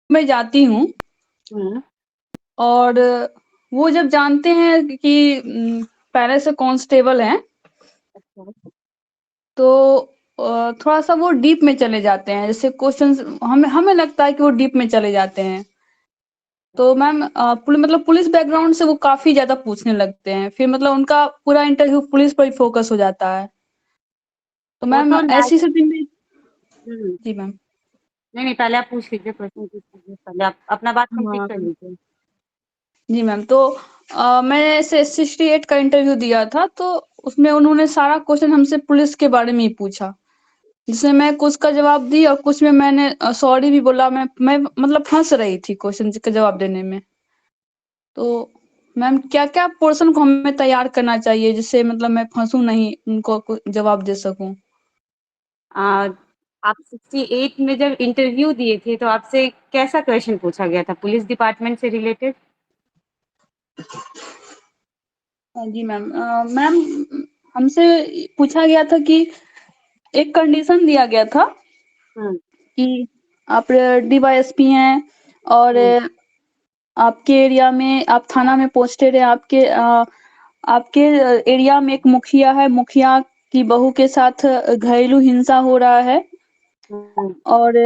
मैं जाती हूँ हम्म। और वो जब जानते हैं कि पहले से कांस्टेबल हैं, अच्छा। तो थोड़ा-सा वो डीप में चले जाते हैं। जैसे क्वेश्चंस हमें हमें लगता है कि वो डीप में चले जाते हैं। तो मैम पुलिस बैकग्राउंड से वो काफ़ी ज़्यादा पूछने लगते हैं। फिर मतलब उनका पूरा इंटरव्यू पुलिस पर ही फ़ोकस हो जाता है। तो वो मैम तो ऐसी स्थिति में हम्म। जी मैम। नहीं नहीं, पहले आप पूछ लीजिए, क्वेश्चन पूछ लीजिए, पहले आप अपना बात कंप्लीट कर हाँ, लीजिए। जी मैम। तो मैंने ऐसे 68 का इंटरव्यू दिया था, तो उसमें उन्होंने सारा क्वेश्चन हमसे पुलिस के बारे में ही पूछा। जिसमें मैं कुछ का जवाब दी और कुछ में मैंने सॉरी भी बोला। मैं मतलब फँस रही थी क्वेश्चन का जवाब देने में। तो मैम क्या-क्या पोर्शन को हमें तैयार करना चाहिए जिससे मतलब मैं फँसूँ नहीं, उनको जवाब दे सकूँ? आ, आप 68 में जब इंटरव्यू दिए थे तो आपसे कैसा क्वेश्चन पूछा गया था, पुलिस डिपार्टमेंट से रिलेटेड? हाँ जी मैम। मैम हमसे पूछा गया था कि एक कंडीशन दिया गया था हम्म। कि आप डीवाईएसपी हैं और हम्म। आपके एरिया में आप थाना में पोस्टेड है। आपके एरिया में एक मुखिया है, मुखिया की बहू के साथ घरेलू हिंसा हो रहा है हम्म। और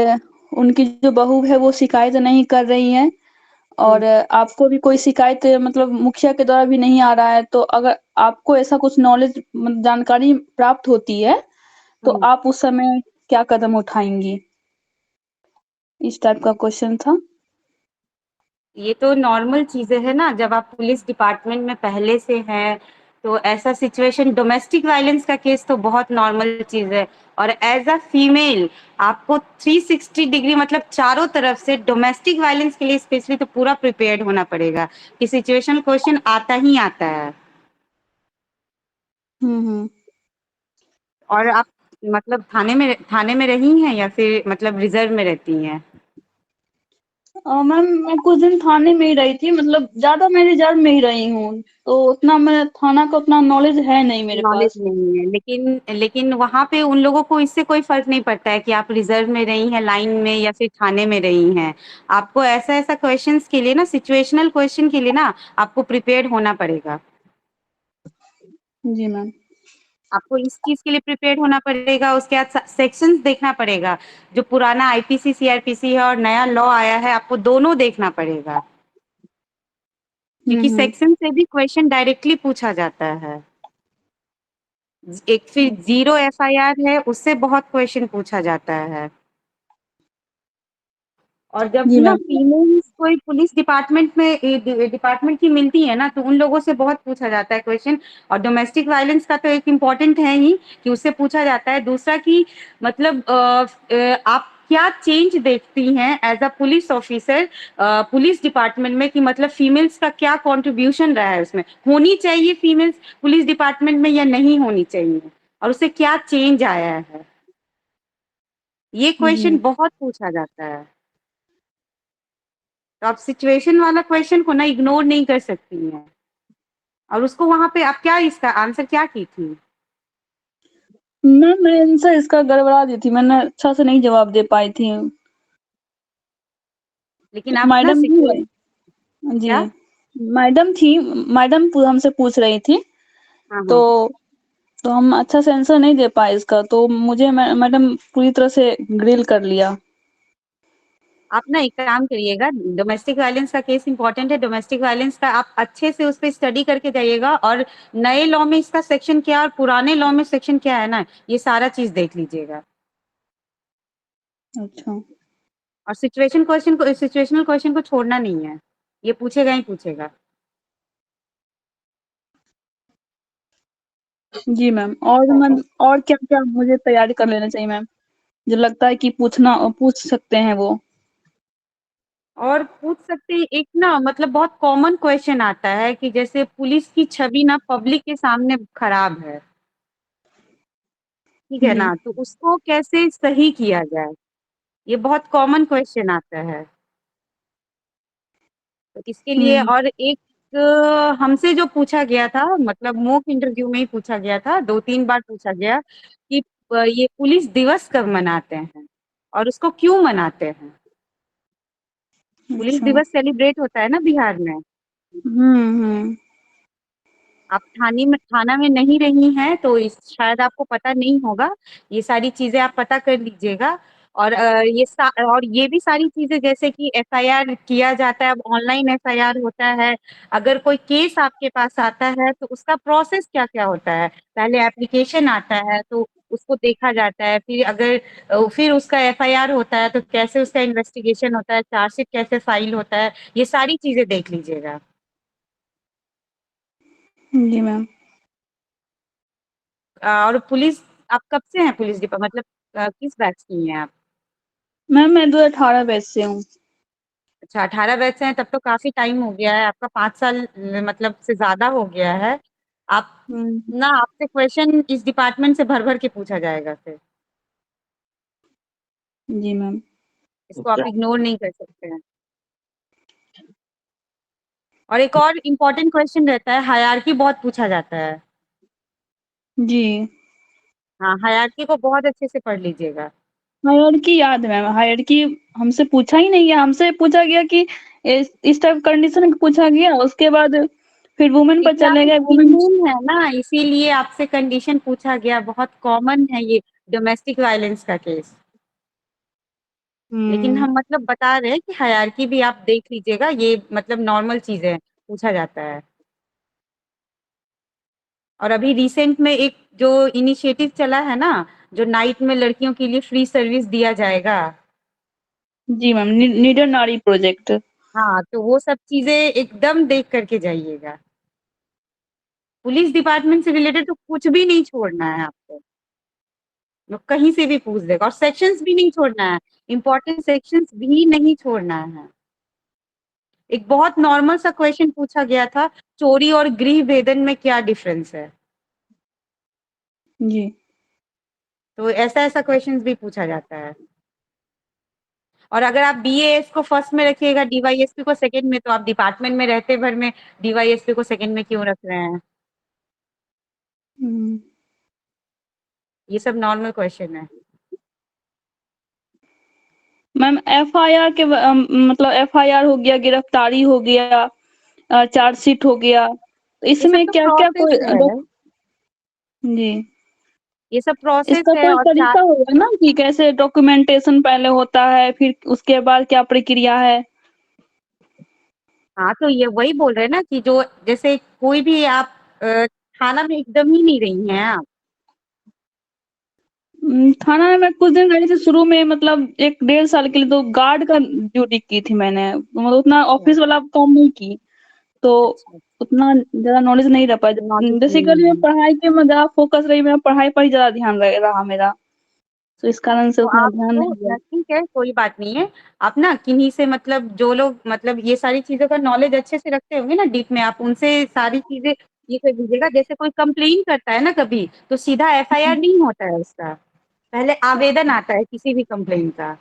उनकी जो बहू है वो शिकायत नहीं कर रही है हम्म। और आपको भी कोई शिकायत मतलब मुखिया के द्वारा भी नहीं आ रहा है। तो अगर आपको ऐसा कुछ नॉलेज जानकारी प्राप्त होती है, तो हम्म। आप उस समय क्या कदम उठाएँगी? इस टाइप का क्वेश्चन था। ये तो नॉर्मल चीजें है ना, जब आप पुलिस डिपार्टमेंट में पहले से हैं तो ऐसा सिचुएशन, डोमेस्टिक वायलेंस का केस तो बहुत नॉर्मल चीज है। और एज अ फीमेल आपको 360 डिग्री मतलब चारों तरफ से डोमेस्टिक वायलेंस के लिए स्पेशली तो पूरा प्रिपेयर्ड होना पड़ेगा कि सिचुएशन क्वेश्चन आता ही आता है। हुँ, हुँ। और आप मतलब थाने में रही हैं या फिर मतलब रिजर्व में रहती हैं? मैम मैं कुछ दिन थाने में ही रही थी, मतलब ज़्यादा मैं रिज़र्व में ही रही हूँ, तो उतना मैं थाना का उतना नॉलेज है नहीं मेरे नॉलेज पास। नहीं है, लेकिन लेकिन वहां पे उन लोगों को इससे कोई फर्क नहीं पड़ता है कि आप रिजर्व में रही हैं लाइन में या फिर थाने में रही हैं। आपको ऐसा ऐसा क्वेश्चंस के लिए ना, सिचुएशनल क्वेश्चन के लिए ना आपको प्रिपेयर्ड होना पड़ेगा। जी मैम। आपको इस चीज के लिए प्रिपेयर्ड होना पड़ेगा, उसके बाद सेक्शंस देखना पड़ेगा। जो पुराना आईपीसी सीआरपीसी है और नया लॉ आया है, आपको दोनों देखना पड़ेगा, हुँ, क्योंकि हुँ। सेक्शन से भी क्वेश्चन डायरेक्टली पूछा जाता है। एक फिर जीरो एफआईआर है, उससे बहुत क्वेश्चन पूछा जाता है। और जब जी ना मैम। फीमेल्स कोई पुलिस डिपार्टमेंट में डिपार्टमेंट की मिलती है ना, तो उन लोगों से बहुत पूछा जाता है क्वेश्चन। और डोमेस्टिक वायलेंस का तो एक इम्पॉर्टेंट है ही कि उससे पूछा जाता है। दूसरा कि मतलब आप क्या चेंज देखती हैं as a police officer police department में, कि मतलब फीमेल्स का क्या कंट्रीब्यूशन रहा है उसमें, होनी चाहिए फीमेल्स पुलिस डिपार्टमेंट में या नहीं होनी चाहिए, और उससे क्या चेंज आया है। ये क्वेश्चन जी। बहुत पूछा जाता है। तो आप सिचुएशन वाला क्वेश्चन को ना इग्नोर नहीं कर सकती हैं। और उसको वहां पे आप क्या, इसका आंसर क्या की थी? मैम मैं आंसर इसका गड़बड़ा दी थी, मैंने अच्छा से नहीं जवाब दे पाई थी। लेकिन एक आप ना मैडम सिचुए थी जी, क्या? मैडम हमसे पूछ रही थी, हाँ तो हाँ। हम अच्छा से आंसर नहीं दे पाए इसका, तो मुझे मैडम पूरी तरह से ग्रिल कर लिया। आप ना एक काम करिएगा, डोमेस्टिक वायलेंस का केस इंपॉर्टेंट है, डोमेस्टिक वायलेंस का आप अच्छे से उस पर स्टडी करके जाइएगा। और नए लॉ में इसका सेक्शन क्या और पुराने लॉ में सेक्शन क्या है ना, ये सारा चीज देख लीजिएगा। अच्छा। और सिचुएशनल क्वेश्चन को छोड़ना नहीं है, ये पूछेगा ही पूछेगा। जी मैम। और क्या-क्या मुझे तैयारी कर लेना चाहिए मैम? जो लगता है कि पूछ सकते हैं वो? और पूछ सकते हैं, एक ना मतलब बहुत कॉमन क्वेश्चन आता है कि जैसे पुलिस की छवि ना पब्लिक के सामने खराब है, ठीक है जी। ना, तो उसको कैसे सही किया जाए, ये बहुत कॉमन क्वेश्चन आता है। तो इसके लिए हुँ। और एक हमसे जो पूछा गया था, मतलब मॉक इंटरव्यू में ही पूछा गया था, 2-3 बार पूछा गया कि ये पुलिस दिवस कब मनाते हैं और उसको क्यों मनाते हैं। पुलिस अच्छा। दिवस सेलिब्रेट होता है ना बिहार में। हम्म। आप थाना में नहीं रही हैं तो शायद आपको पता नहीं होगा। ये सारी चीजें आप पता कर लीजिएगा। और और ये भी सारी चीजें जैसे कि एफआईआर किया जाता है, अब ऑनलाइन एफआईआर होता है। अगर कोई केस आपके पास आता है तो उसका प्रोसेस क्या क्या होता है। पहले एप्लीकेशन आता है तो उसको देखा जाता है, फिर फिर उसका एफआईआर होता है तो कैसे उसका इन्वेस्टिगेशन होता है, चार्जशीट कैसे फाइल होता है, ये सारी चीजें देख लीजिएगा। जी मैम। और पुलिस, आप कब से हैं पुलिस डिपार्टमेंट, मतलब किस बैच की हैं आप? मैम मैं 2018 बैच से हूँ। अच्छा, 18 बैच से हैं, तब तो काफी टाइम हो गया है आपका, 5 साल मतलब से ज्यादा हो गया है। आप हम्म। ना, आपसे क्वेश्चन इस डिपार्टमेंट से भर भर के पूछा जाएगा फिर। जी मैम। इसको आप इग्नोर नहीं कर सकते हैं। और एक और इम्पोर्टेंट क्वेश्चन रहता है, हायरार्की बहुत पूछा जाता है। जी। हाँ, हायरार्की को बहुत अच्छे से पढ़ लीजिएगा। हायरार्की याद है मैम, हायरार्की हमसे पूछा ही नहीं गया, हमसे पूछा गया कि इस टाइप कंडीशन में पूछा गया, उसके बाद फिर वुमेन पर क्योंकि आप चले गए, वुमेन। फीमेल है ना, इसीलिए आपसे कंडीशन पूछा गया, बहुत कॉमन है ये डोमेस्टिक वायलेंस का केस। लेकिन हम्म। हम मतलब बता रहे हैं कि हायरार्की भी आप देख लीजिएगा, ये मतलब नॉर्मल चीज है, पूछा जाता है। और अभी रिसेंट में एक जो इनिशिएटिव चला है ना, जो नाइट में लड़कियों के लिए फ्री सर्विस दिया जाएगा। जी मैम, नीडर नारी प्रोजेक्ट। हाँ, तो वो सब चीजें एकदम देख करके जाइएगा। पुलिस डिपार्टमेंट से रिलेटेड तो कुछ भी नहीं छोड़ना है आपको, वो कहीं से भी पूछ देगा। और सेक्शंस भी नहीं छोड़ना है, इंपॉर्टेंट सेक्शंस भी नहीं छोड़ना है। एक बहुत नॉर्मल सा क्वेश्चन पूछा गया था, चोरी और गृह भेदन में क्या डिफरेंस है। जी। तो ऐसा ऐसा क्वेश्चंस भी पूछा जाता है। और अगर आप बीएएस को फर्स्ट में रखिएगा, डीवाईएसपी को सेकंड में, तो आप डिपार्टमेंट में रहते भर में डीवाईएसपी को सेकंड में क्यों रख रहे हैं। हम्म। ये सब नॉर्मल क्वेश्चन है। मैम एफआईआर के मतलब एफआईआर हो गया, गिरफ्तारी हो गया, चार्जशीट हो गया, तो ये सब इसमें तो क्या क्या प्रोसेस कोई है, जी, ये सब प्रोसेस इसका है। कोई और चार, तरीका होगा ना कि कैसे डॉक्यूमेंटेशन पहले होता है, फिर उसके बाद क्या प्रक्रिया है। हाँ तो ये वही बोल रहे हैं ना कि जो जैसे कोई भी आप थाना में एकदम ही नहीं रही हैं आप। थाना में मैं कुछ दिन रही थी शुरू में, मतलब 1 डेढ़ साल के लिए तो गार्ड का ड्यूटी की थी मैंने, मतलब उतना अच्छा ऑफिस वाला काम नहीं की, तो अच्छा। उतना ज्यादा नॉलेज नहीं रह पाया। नॉलेज बेसिकली नहीं मैं है। पढ़ाई के में ज्यादा फोकस रही, मेरा पढ़ाई पर ही ज्यादा ध्यान रहा मेरा, तो इस कारण से तो उतना ध्यान आपको नहीं दिया। ठीक है, कोई बात नहीं है। आप ना किन्हीं से, मतलब जो लोग मतलब ये सारी चीजों का नॉलेज अच्छे से रखते होंगे ना डीप में, आप उनसे सारी चीजें ये कर दीजिएगा। जैसे कोई कंप्लेन करता है ना कभी, तो सीधा एफआईआर नहीं होता है उसका, पहले आवेदन आता है किसी भी कंप्लेन का।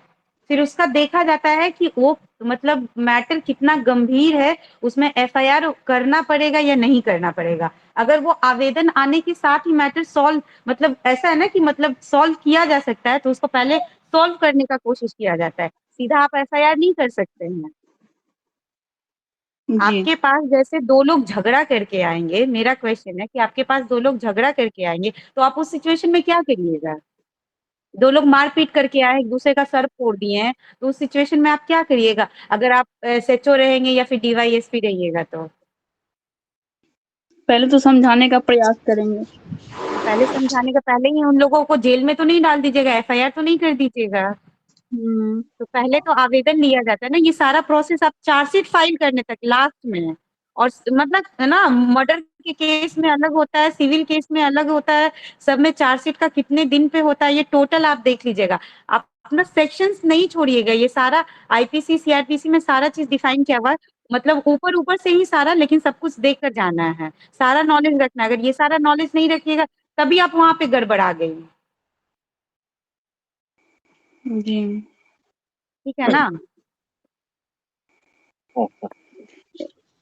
फिर उसका देखा जाता है कि वो मतलब मैटर कितना गंभीर है, उसमें एफआईआर करना पड़ेगा या नहीं करना पड़ेगा। अगर वो आवेदन आने के साथ ही मैटर सॉल्व, मतलब ऐसा है ना कि मतलब सॉल्व किया जा सकता है, तो उसको पहले सॉल्व करने का कोशिश किया जाता है। सीधा आप एफआईआर नहीं कर सकते हैं। जी। आपके पास जैसे दो लोग झगड़ा करके आएंगे, मेरा क्वेश्चन है कि आपके पास दो लोग झगड़ा करके आएंगे तो आप उस सिचुएशन में क्या करिएगा। दो लोग मारपीट करके आए, एक दूसरे का सर फोड़ दिए हैं, तो उस सिचुएशन में आप क्या करिएगा, अगर आप एसएचओ रहेंगे या फिर डीवाईएसपी रहिएगा तो। पहले तो समझाने का प्रयास करेंगे। पहले समझाने का, पहले ही उन लोगों को जेल में तो नहीं डाल दीजिएगा, एफआईआर तो नहीं कर दीजिएगा। हम्म। तो पहले तो आवेदन लिया जाता है ना, ये सारा प्रोसेस आप चार्जशीट फाइल करने तक लास्ट में है। और मतलब है ना, मर्डर के केस में अलग होता है, सिविल केस में अलग होता है, सब में चार्जशीट का कितने दिन पे होता है, ये टोटल आप देख लीजिएगा। आप अपना सेक्शंस नहीं छोड़िएगा, ये सारा आईपीसी सीआरपीसी में सारा चीज डिफाइन किया हुआ है। मतलब ऊपर ऊपर से ही सारा, लेकिन सब कुछ देख कर जाना है, सारा नॉलेज रखना है। अगर ये सारा नॉलेज नहीं रखिएगा तभी आप वहां पे गड़बड़ा गई। जी। ठीक है ना।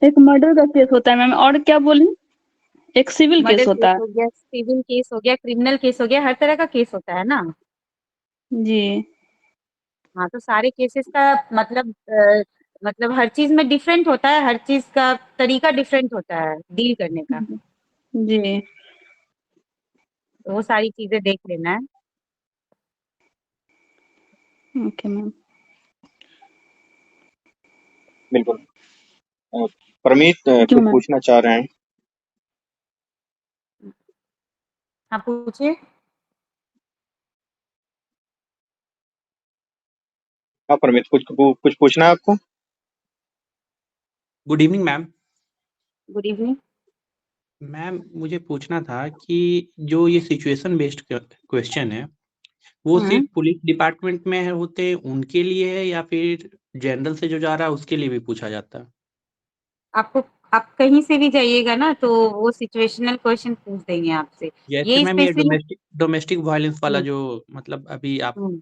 एक मर्डर का केस होता है मैम, और क्या बोली, एक सिविल मर्डर केस केस होता है। हो गया, सिविल केस हो गया, क्रिमिनल केस हो गया, हर तरह का केस होता है ना। जी। हाँ, तो सारे केसेस का मतलब मतलब हर चीज़ में डिफरेंट होता है, हर चीज़ का तरीका डिफरेंट होता है डील करने का। जी। तो वो सारी चीज़ें देख लेना है। Okay ma'am. बिल्कुल। परमीत थैंक यू कुछ मैम। पूछना चाह रहे हैं? हाँ, पूछिए। हाँ परमीत, कुछ पूछना है आपको? Good evening ma'am. Good evening. Ma'am मुझे पूछना था कि जो ये सिचुएशन बेस्ड क्वेश्चन है वो सिर्फ पुलिस डिपार्टमेंट में होते हैं उनके लिए है या फिर जनरल से जो जा रहा है उसके लिए भी पूछा जाता है? आप कहीं से भी जाइएगा ना तो वो सिचुएशनल क्वेश्चन पूछ देंगे आपसे। जैसे ये मैम ये स्पेशली डोमेस्टिक वायलेंस वाला हुँ, जो मतलब अभी आप हुँ,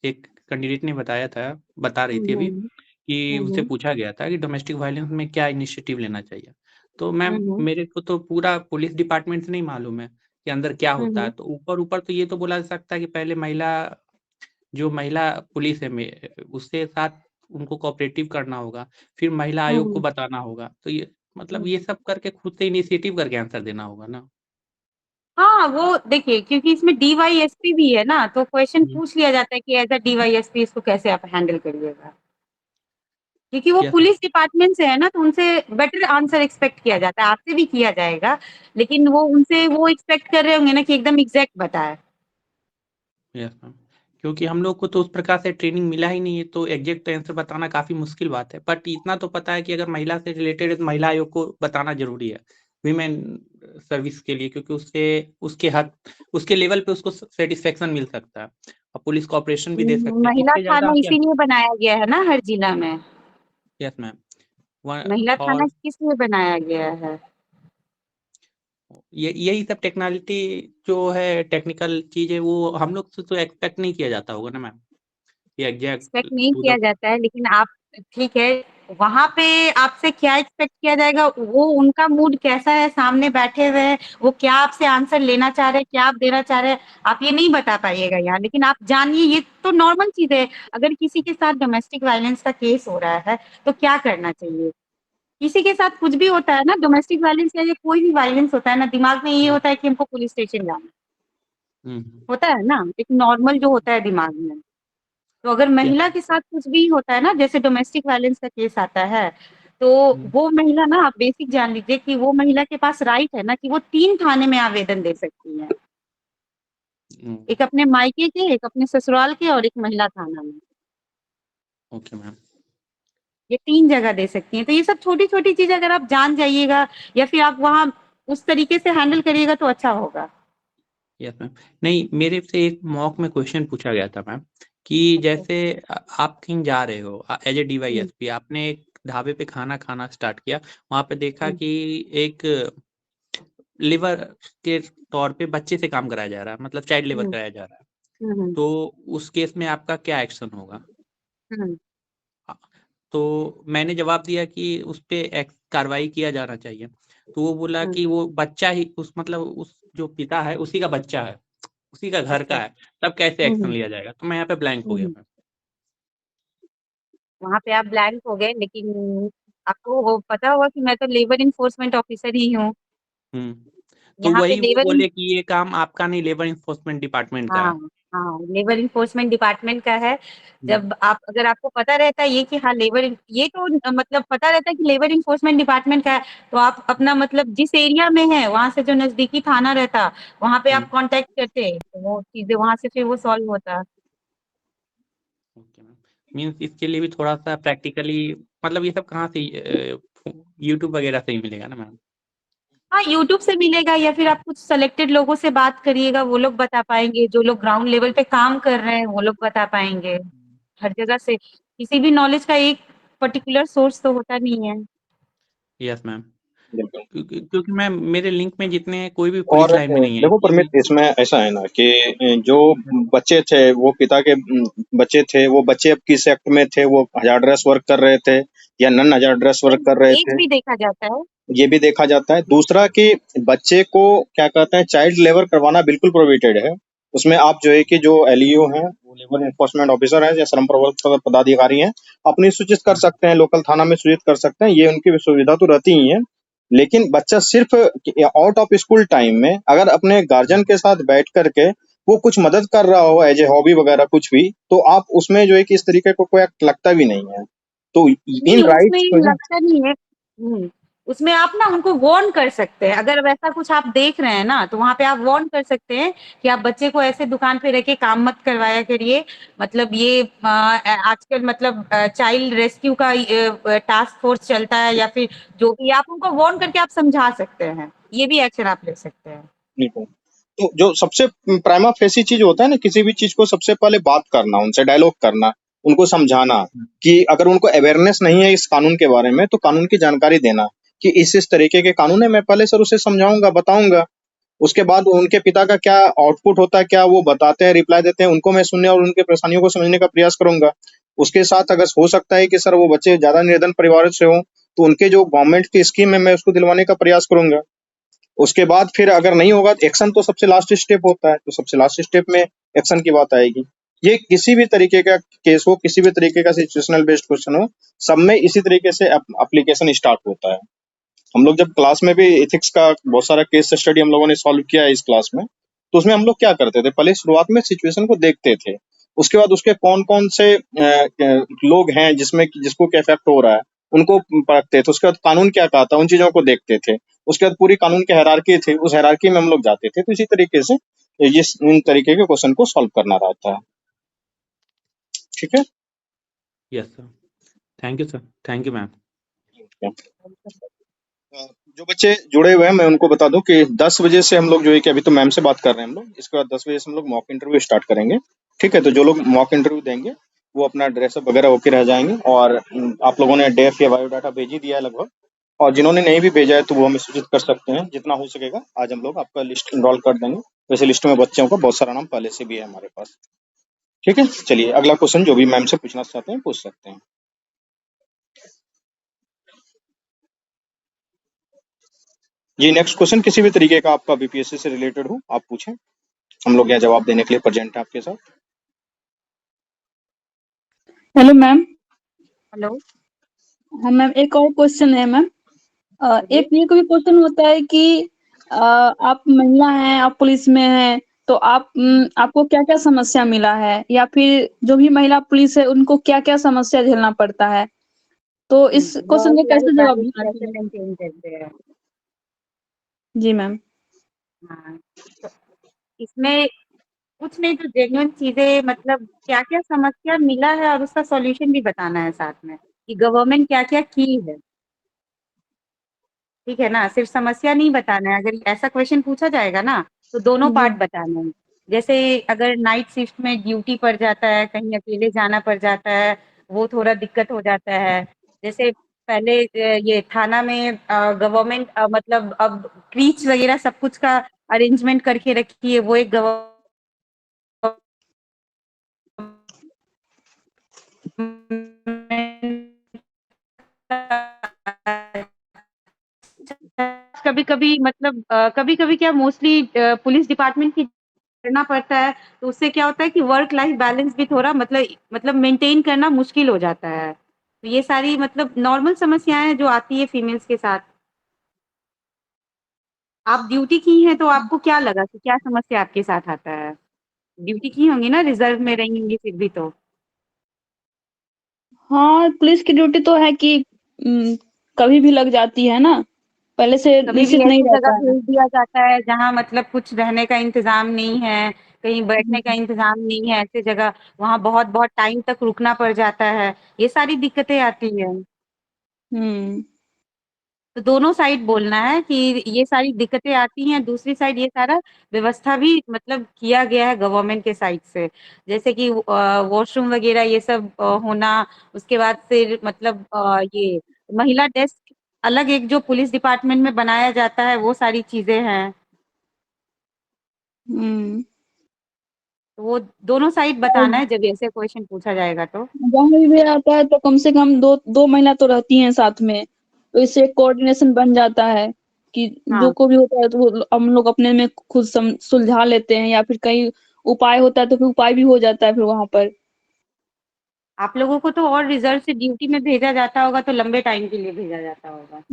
एक कैंडिडेट ने बता रही हुँ, थी अभी हुँ, कि हुँ, उससे हुँ, पूछा गया था कि डोमेस्टिक वायलेंस में क्या इनिशिएटिव लेना चाहिए। तो हुँ, मैम हुँ, मेरे को तो पूरा पुलिस डिपार्टमेंट से नहीं मालूम है कि अंदर क्या हुँ, होता है। हुँ, तो ऊपर-ऊपर तो ये तो बोला जा सकता है कि पहले महिला पुलिस है उसके साथ उनको कोऑपरेटिव करना होगा, फिर महिला आयोग को हुँ, बताना होगा। तो ये मतलब हुँ। ये सब करके खुद से इनिशिएटिव करके आंसर देना होगा ना? हाँ, वो देखिए क्योंकि इसमें डीवाईएसपी भी है ना, तो क्वेश्चन हुँ। पूछ लिया जाता है कि एज़ अ डीवाईएसपी इसको कैसे आप हैंडल करिएगा। क्योंकि वो यस मैम। पुलिस डिपार्टमेंट से है ना, तो उनसे बेटर आंसर एक्सपेक्ट किया जाता है, आपसे भी किया जाएगा, लेकिन वो उनसे वो एक्सपेक्ट कर रहे होंगे ना कि एकदम एग्ज़ैक्ट बताएँ। Yes ma'am. क्योंकि हम लोग को तो उस प्रकार से ट्रेनिंग मिला ही नहीं है, तो एग्ज़ैक्ट आंसर बताना काफ़ी मुश्किल बात है। बट इतना तो पता है कि अगर महिला से रिलेटेड है तो महिला आयोग को बताना ज़रूरी है, वीमेन सर्विस के लिए क्योंकि उससे उसके लेवल पे उसको सैटिस्फैक्शन मिल सकता है और पुलिस कोऑपरेशन भी दे सकते हैं। महिला इससे ज़्यादा थाना और क्या? इसीलिए बनाया गया है ना हर जिला में। Yes ma'am. व महिला थाना और किस लिए बनाया गया है? ये यही सब टेक्नोलॉजी जो है टेक्निकल चीज़ें वो हम लोग से तो एक्सपेक्ट नहीं किया जाता होगा ना मैम, ये एग्ज़ैक्ट एक्सपेक्ट नहीं टू किया द जाता है, लेकिन आप ठीक है, वहाँ पे आपसे क्या एक्सपेक्ट किया जाएगा, वो उनका मूड कैसा है, सामने बैठे हुए हैं, वो क्या आपसे आंसर लेना चाह रहे हैं, क्या आप देना चाह रहे हैं, आप ये नहीं बता पाइएगा यहाँ। लेकिन आप जानिए ये तो नॉर्मल चीज़ है, अगर किसी के साथ डोमेस्टिक वायलेंस का केस हो रहा है, तो क्या करना चाहिए? किसी के साथ कुछ भी होता है ना, डोमेस्टिक वायलेंस या ये कोई भी वायलेंस होता है ना, दिमाग में ये हुँ, होता है कि हमको पुलिस स्टेशन जाना है, हुँ। होता है ना? एक नॉर्मल जो होता है दिमाग में। तो अगर यस महिला मैम। के साथ कुछ भी होता है ना, जैसे डोमेस्टिक वायलेंस का केस आता है, तो हुँ, वो महिला ना आप बेसिक जान लीजिए कि वो महिला के पास राइट है ना कि वो 3 थाने में आवेदन दे सकती है। हुँ। एक अपने मायके के, एक अपने ससुराल के और एक महिला थाना में। Okay ma'am. ये 3 जगह दे सकती हैं। तो ये सब छोटी-छोटी चीज़ें अगर आप जान जाइएगा या फिर आप वहाँ उस तरीके से हैंडल करिएगा तो अच्छा होगा। Yes ma'am. नहीं, मेरे से एक मॉक में क्वेश्चन पूछा गया था मैम कि अच्छा। जैसे आप कहीं जा रहे हो एज ए हुँ, डीवाईएसपी आपने एक ढाबे पे खाना खाना स्टार्ट किया, वहाँ पे देखा हुँ, कि एक लेबर के तौर पे बच्चे से काम कराया जा रहा है, मतलब चाइल्ड लेबर हुँ, कराया जा रहा है। हुँ, हुँ, तो उस केस में आपका क्या एक्शन होगा? हुँ, अ, तो मैंने जवाब दिया कि उस पे कार्रवाई किया जाना चाहिए। तो वो बोला हुँ, कि वो बच्चा ही उस मतलब उस जो पिता है उसी का बच्चा है, उसी का घर अच्छा। का है, तब कैसे हुँ, एक्शन हुँ, लिया जाएगा? तो मैं यहाँ पे ब्लैंक हो हुँ, गया हुँ। मैम। वहाँ पे आप ब्लैंक हो गए लेकिन आपको वो पता होगा कि मैं तो लेबर एनफोर्समेंट ऑफिसर ही हूँ। हुँ, तो यहाँ पे वही वो लेबर इन बोले कि ये काम आपका नहीं लेबर एनफोर्समेंट डिपार्टमेंट का हाँ, है। हाँ, लेबर एनफोर्समेंट डिपार्टमेंट का है। हुँ, जब आप अगर आपको पता रहता है ये कि हाँ, ये तो मतलब पता रहता है कि लेबर एनफोर्समेंट डिपार्टमेंट का है, तो आप अपना मतलब जिस एरिया में है, वहाँ से जो नज़दीकी थाना रहता, वहाँ पे हुँ, आप कॉन्टैक्ट करते, तो वो चीज़ें वहाँ से फिर वो सॉल्व होता। Okay ma'am. मीन्स इसके लिए भी थोड़ा-सा प्रैक्टिकली मतलब ये सब कहाँ से यूट्यूब वगैरह से ही मिलेगा ना मैम? हाँ, यूट्यूब से मिलेगा या फिर आप कुछ सेलेक्टेड लोगों से बात करिएगा, वो लोग बता पाएँगे, जो लोग ग्राउंड लेवल पे काम कर रहे हैं, वो लोग बता पाएँगे। हर जगह से किसी भी नॉलेज का एक पर्टिकुलर सोर्स तो होता नहीं है। Yes ma'am. बिल्कुल। क्योंकि मैम मेरे लिंक में जितने हैं कोई भी और पुलिस लाइन में नहीं है देखो इसलिए परमित, मैं इसमें ऐसा है ना कि जो बच्चे थे वो पिता के बच्चे थे, वो बच्चे अब किस एक्ट में थे, वो हजारड्रेस वर्क कर रहे थे या नन हजारड्रेस वर्क कर रहे एज थे, भी देखा जाता है। ये भी देखा जाता है। दूसरा कि बच्चे को क्या कहते हैं, चाइल्ड लेबर करवाना बिल्कुल प्रोहिबिटेड है। उसमें आप जो है कि जो एलईओ हैं, वो लेबर एनफोर्समेंट ऑफिसर हैं या श्रम प्रवर्तक पदाधिकारी हैं, अपनी सूचित कर सकते हैं, लोकल थाना में सूचित कर सकते हैं, ये उनकी सुविधा तो रहती ही है। लेकिन बच्चा सिर्फ आउट ऑफ स्कूल टाइम में अगर अपने गार्जियन के साथ बैठ करके वो कुछ मदद कर रहा हो एज ए हॉबी वगैरह कुछ भी, तो आप उसमें जो है कि इस तरीके को कोई एक्ट लगता भी नहीं है। तो नहीं, इन उसमें राइट्स को लगता नहीं है। उसमें आप ना उनको वार्न कर सकते हैं, अगर वैसा कुछ आप देख रहे हैं ना, तो वहाँ पे आप वार्न कर सकते हैं कि आप बच्चे को ऐसे दुकान पे रह के काम मत करवाया करिए। मतलब ये आजकल मतलब चाइल्ड रेस्क्यू का टास्क फोर्स चलता है, या फिर जो भी, आप उनको वार्न करके आप समझा सकते हैं, ये भी एक्शन आप ले सकते हैं। बिल्कुल। तो जो सबसे प्राइमा फेसी चीज होता है ना, किसी भी चीज को सबसे पहले बात करना, उनसे डायलॉग करना, उनको समझाना कि अगर उनको अवेयरनेस नहीं है इस कानून के बारे में, तो कानून की जानकारी देना कि इस तरीके के कानून है। मैं पहले सर उसे समझाऊंगा, बताऊंगा। उसके बाद उनके पिता का क्या आउटपुट होता है, क्या वो बताते हैं, रिप्लाई देते हैं, उनको मैं सुनने और उनके परेशानियों को समझने का प्रयास करूंगा। उसके साथ अगर हो सकता है कि सर वो बच्चे ज्यादा निर्धन परिवार से हों, तो उनके जो गवर्नमेंट की स्कीम है मैं उसको दिलवाने का प्रयास करूंगा। उसके बाद फिर अगर नहीं होगा तो एक्शन तो सबसे लास्ट स्टेप होता है, तो सबसे लास्ट स्टेप में एक्शन की बात आएगी। ये किसी भी तरीके का केस हो, किसी भी तरीके का सिचुएशनल बेस्ड क्वेश्चन हो, सब में इसी तरीके से एप्लीकेशन स्टार्ट होता है। हम लोग जब क्लास में भी एथिक्स का बहुत सारा केस स्टडी हम लोगों ने सॉल्व किया है इस क्लास में, तो उसमें हम लोग क्या करते थे, पहले शुरुआत में सिचुएशन को देखते थे, उसके बाद उसके कौन कौन से लोग हैं जिसमें जिसको क्या इफेक्ट हो रहा है उनको परखते थे, उसके बाद कानून क्या कहा था उन चीजों को देखते थे, उसके बाद पूरी कानून की हायरार्की थी, उस हायरार्की में हम लोग जाते थे। तो इसी तरीके से ये इन तरीके के क्वेश्चन को सॉल्व करना रहता है। ठीक है। Yes sir, thank you sir, thank you ma'am. जो बच्चे जुड़े हुए हैं मैं उनको बता दूं कि 10 बजे से हम लोग जो है कि अभी तो मैम से बात कर रहे हैं हम लोग, इसके बाद 10 बजे से हम लोग मॉक इंटरव्यू स्टार्ट करेंगे। ठीक है, तो जो लोग मॉक इंटरव्यू देंगे वो अपना ड्रेसअप वगैरह होके रह जाएंगे, और आप लोगों ने डेफ या बायोडाटा भेज ही दिया है लगभग, और जिन्होंने नहीं भी भेजा है तो वो हमें सूचित कर सकते हैं। जितना हो सकेगा आज हम लोग आपका लिस्ट इनरोल कर देंगे। वैसे लिस्ट में बच्चों का बहुत सारा नाम पहले से भी है हमारे पास। ठीक है, चलिए अगला क्वेश्चन जो भी मैम से पूछना चाहते हैं पूछ सकते हैं। जी नेक्स्ट क्वेश्चन किसी भी तरीके का आपका बीपीएससी से रिलेटेड हो आप पूछें, हम लोग यहाँ जवाब देने के लिए प्रेजेंट है आपके साथ। Hello ma'am. हेलो। हाँ मैम, एक और क्वेश्चन है मैम। एक ये कभी क्वेश्चन होता है कि आप महिला हैं, आप पुलिस में हैं, तो आपको क्या क्या समस्या मिला है, या फिर जो भी महिला पुलिस है उनको क्या क्या समस्या झेलना पड़ता है, तो इस क्वेश्चन का वर्क लाइफ कैसे जवाब बैलेंस देना कैसे चाहिए? मेंटेन करते हैं? जी मैम। हाँ, तो इसमें कुछ नहीं, तो जेन्युइन चीजें, मतलब क्या क्या समस्या मिला है और उसका सॉल्यूशन भी बताना है साथ में, कि गवर्नमेंट क्या क्या की है। ठीक है ना, सिर्फ समस्या नहीं बताना है। अगर ऐसा क्वेश्चन पूछा जाएगा ना, तो दोनों जी। पार्ट बताने हैं। जैसे अगर नाइट शिफ्ट में ड्यूटी पड़ जाता है, कहीं अकेले जाना पड़ जाता है, वो थोड़ा दिक्कत हो जाता है। जैसे पहले ये थाना में गवर्नमेंट मतलब अब क्रीच वगैरह सब कुछ का अरेंजमेंट करके रखी है, वो एक कभी कभी मतलब कभी कभी क्या, मोस्टली पुलिस डिपार्टमेंट की करना पड़ता है, तो उससे क्या होता है कि वर्क लाइफ बैलेंस भी थोड़ा मतलब मेंटेन करना मुश्किल हो जाता है। तो ये सारी मतलब नॉर्मल समस्याएं हैं जो आती है फीमेल्स के साथ। आप ड्यूटी की हैं तो आपको क्या लगा कि क्या समस्या आपके साथ आता है? ड्यूटी की होंगी ना, रिजर्व में रही होंगी फिर भी तो। हाँ, पुलिस की ड्यूटी तो है कि कभी भी लग जाती है ना, पहले से कभी भी निश्चित नहीं ऐसी जगह रहता है। भेज दिया जाता है जहाँ मतलब कुछ रहने का इंतजाम नहीं है, कहीं बैठने का इंतजाम नहीं है, ऐसी जगह वहाँ बहुत बहुत टाइम तक रुकना पड़ जाता है, ये सारी दिक्कतें आती है। हम्म। तो दोनों साइड बोलना है कि ये सारी दिक्कतें आती हैं, दूसरी साइड ये सारा व्यवस्था भी मतलब किया गया है गवर्नमेंट के साइड से, जैसे कि वॉशरूम वगैरह ये सब होना। उसके बाद फिर मतलब ये महिला डेस्क अलग एक जो पुलिस डिपार्टमेंट में बनाया जाता है, वो सारी चीजें हैं। हम्म। तो वो दोनों साइड बताना है जब ऐसे क्वेश्चन पूछा जाएगा तो। जहाँ भी आता है तो कम से कम दो दो महिला तो रहती हैं साथ में, तो इससे कोऑर्डिनेशन बन जाता है कि जो हाँ। को भी होता है तो वो हम लोग अपने में खुद सुलझा लेते हैं, या फिर कहीं उपाय होता है तो फिर उपाय भी हो जाता है फिर वहाँ पर। आप लोगों को तो और रिजर्व से ड्यूटी में भेजा जाता होगा, तो लंबे टाइम के लिए भेजा जाता होगा।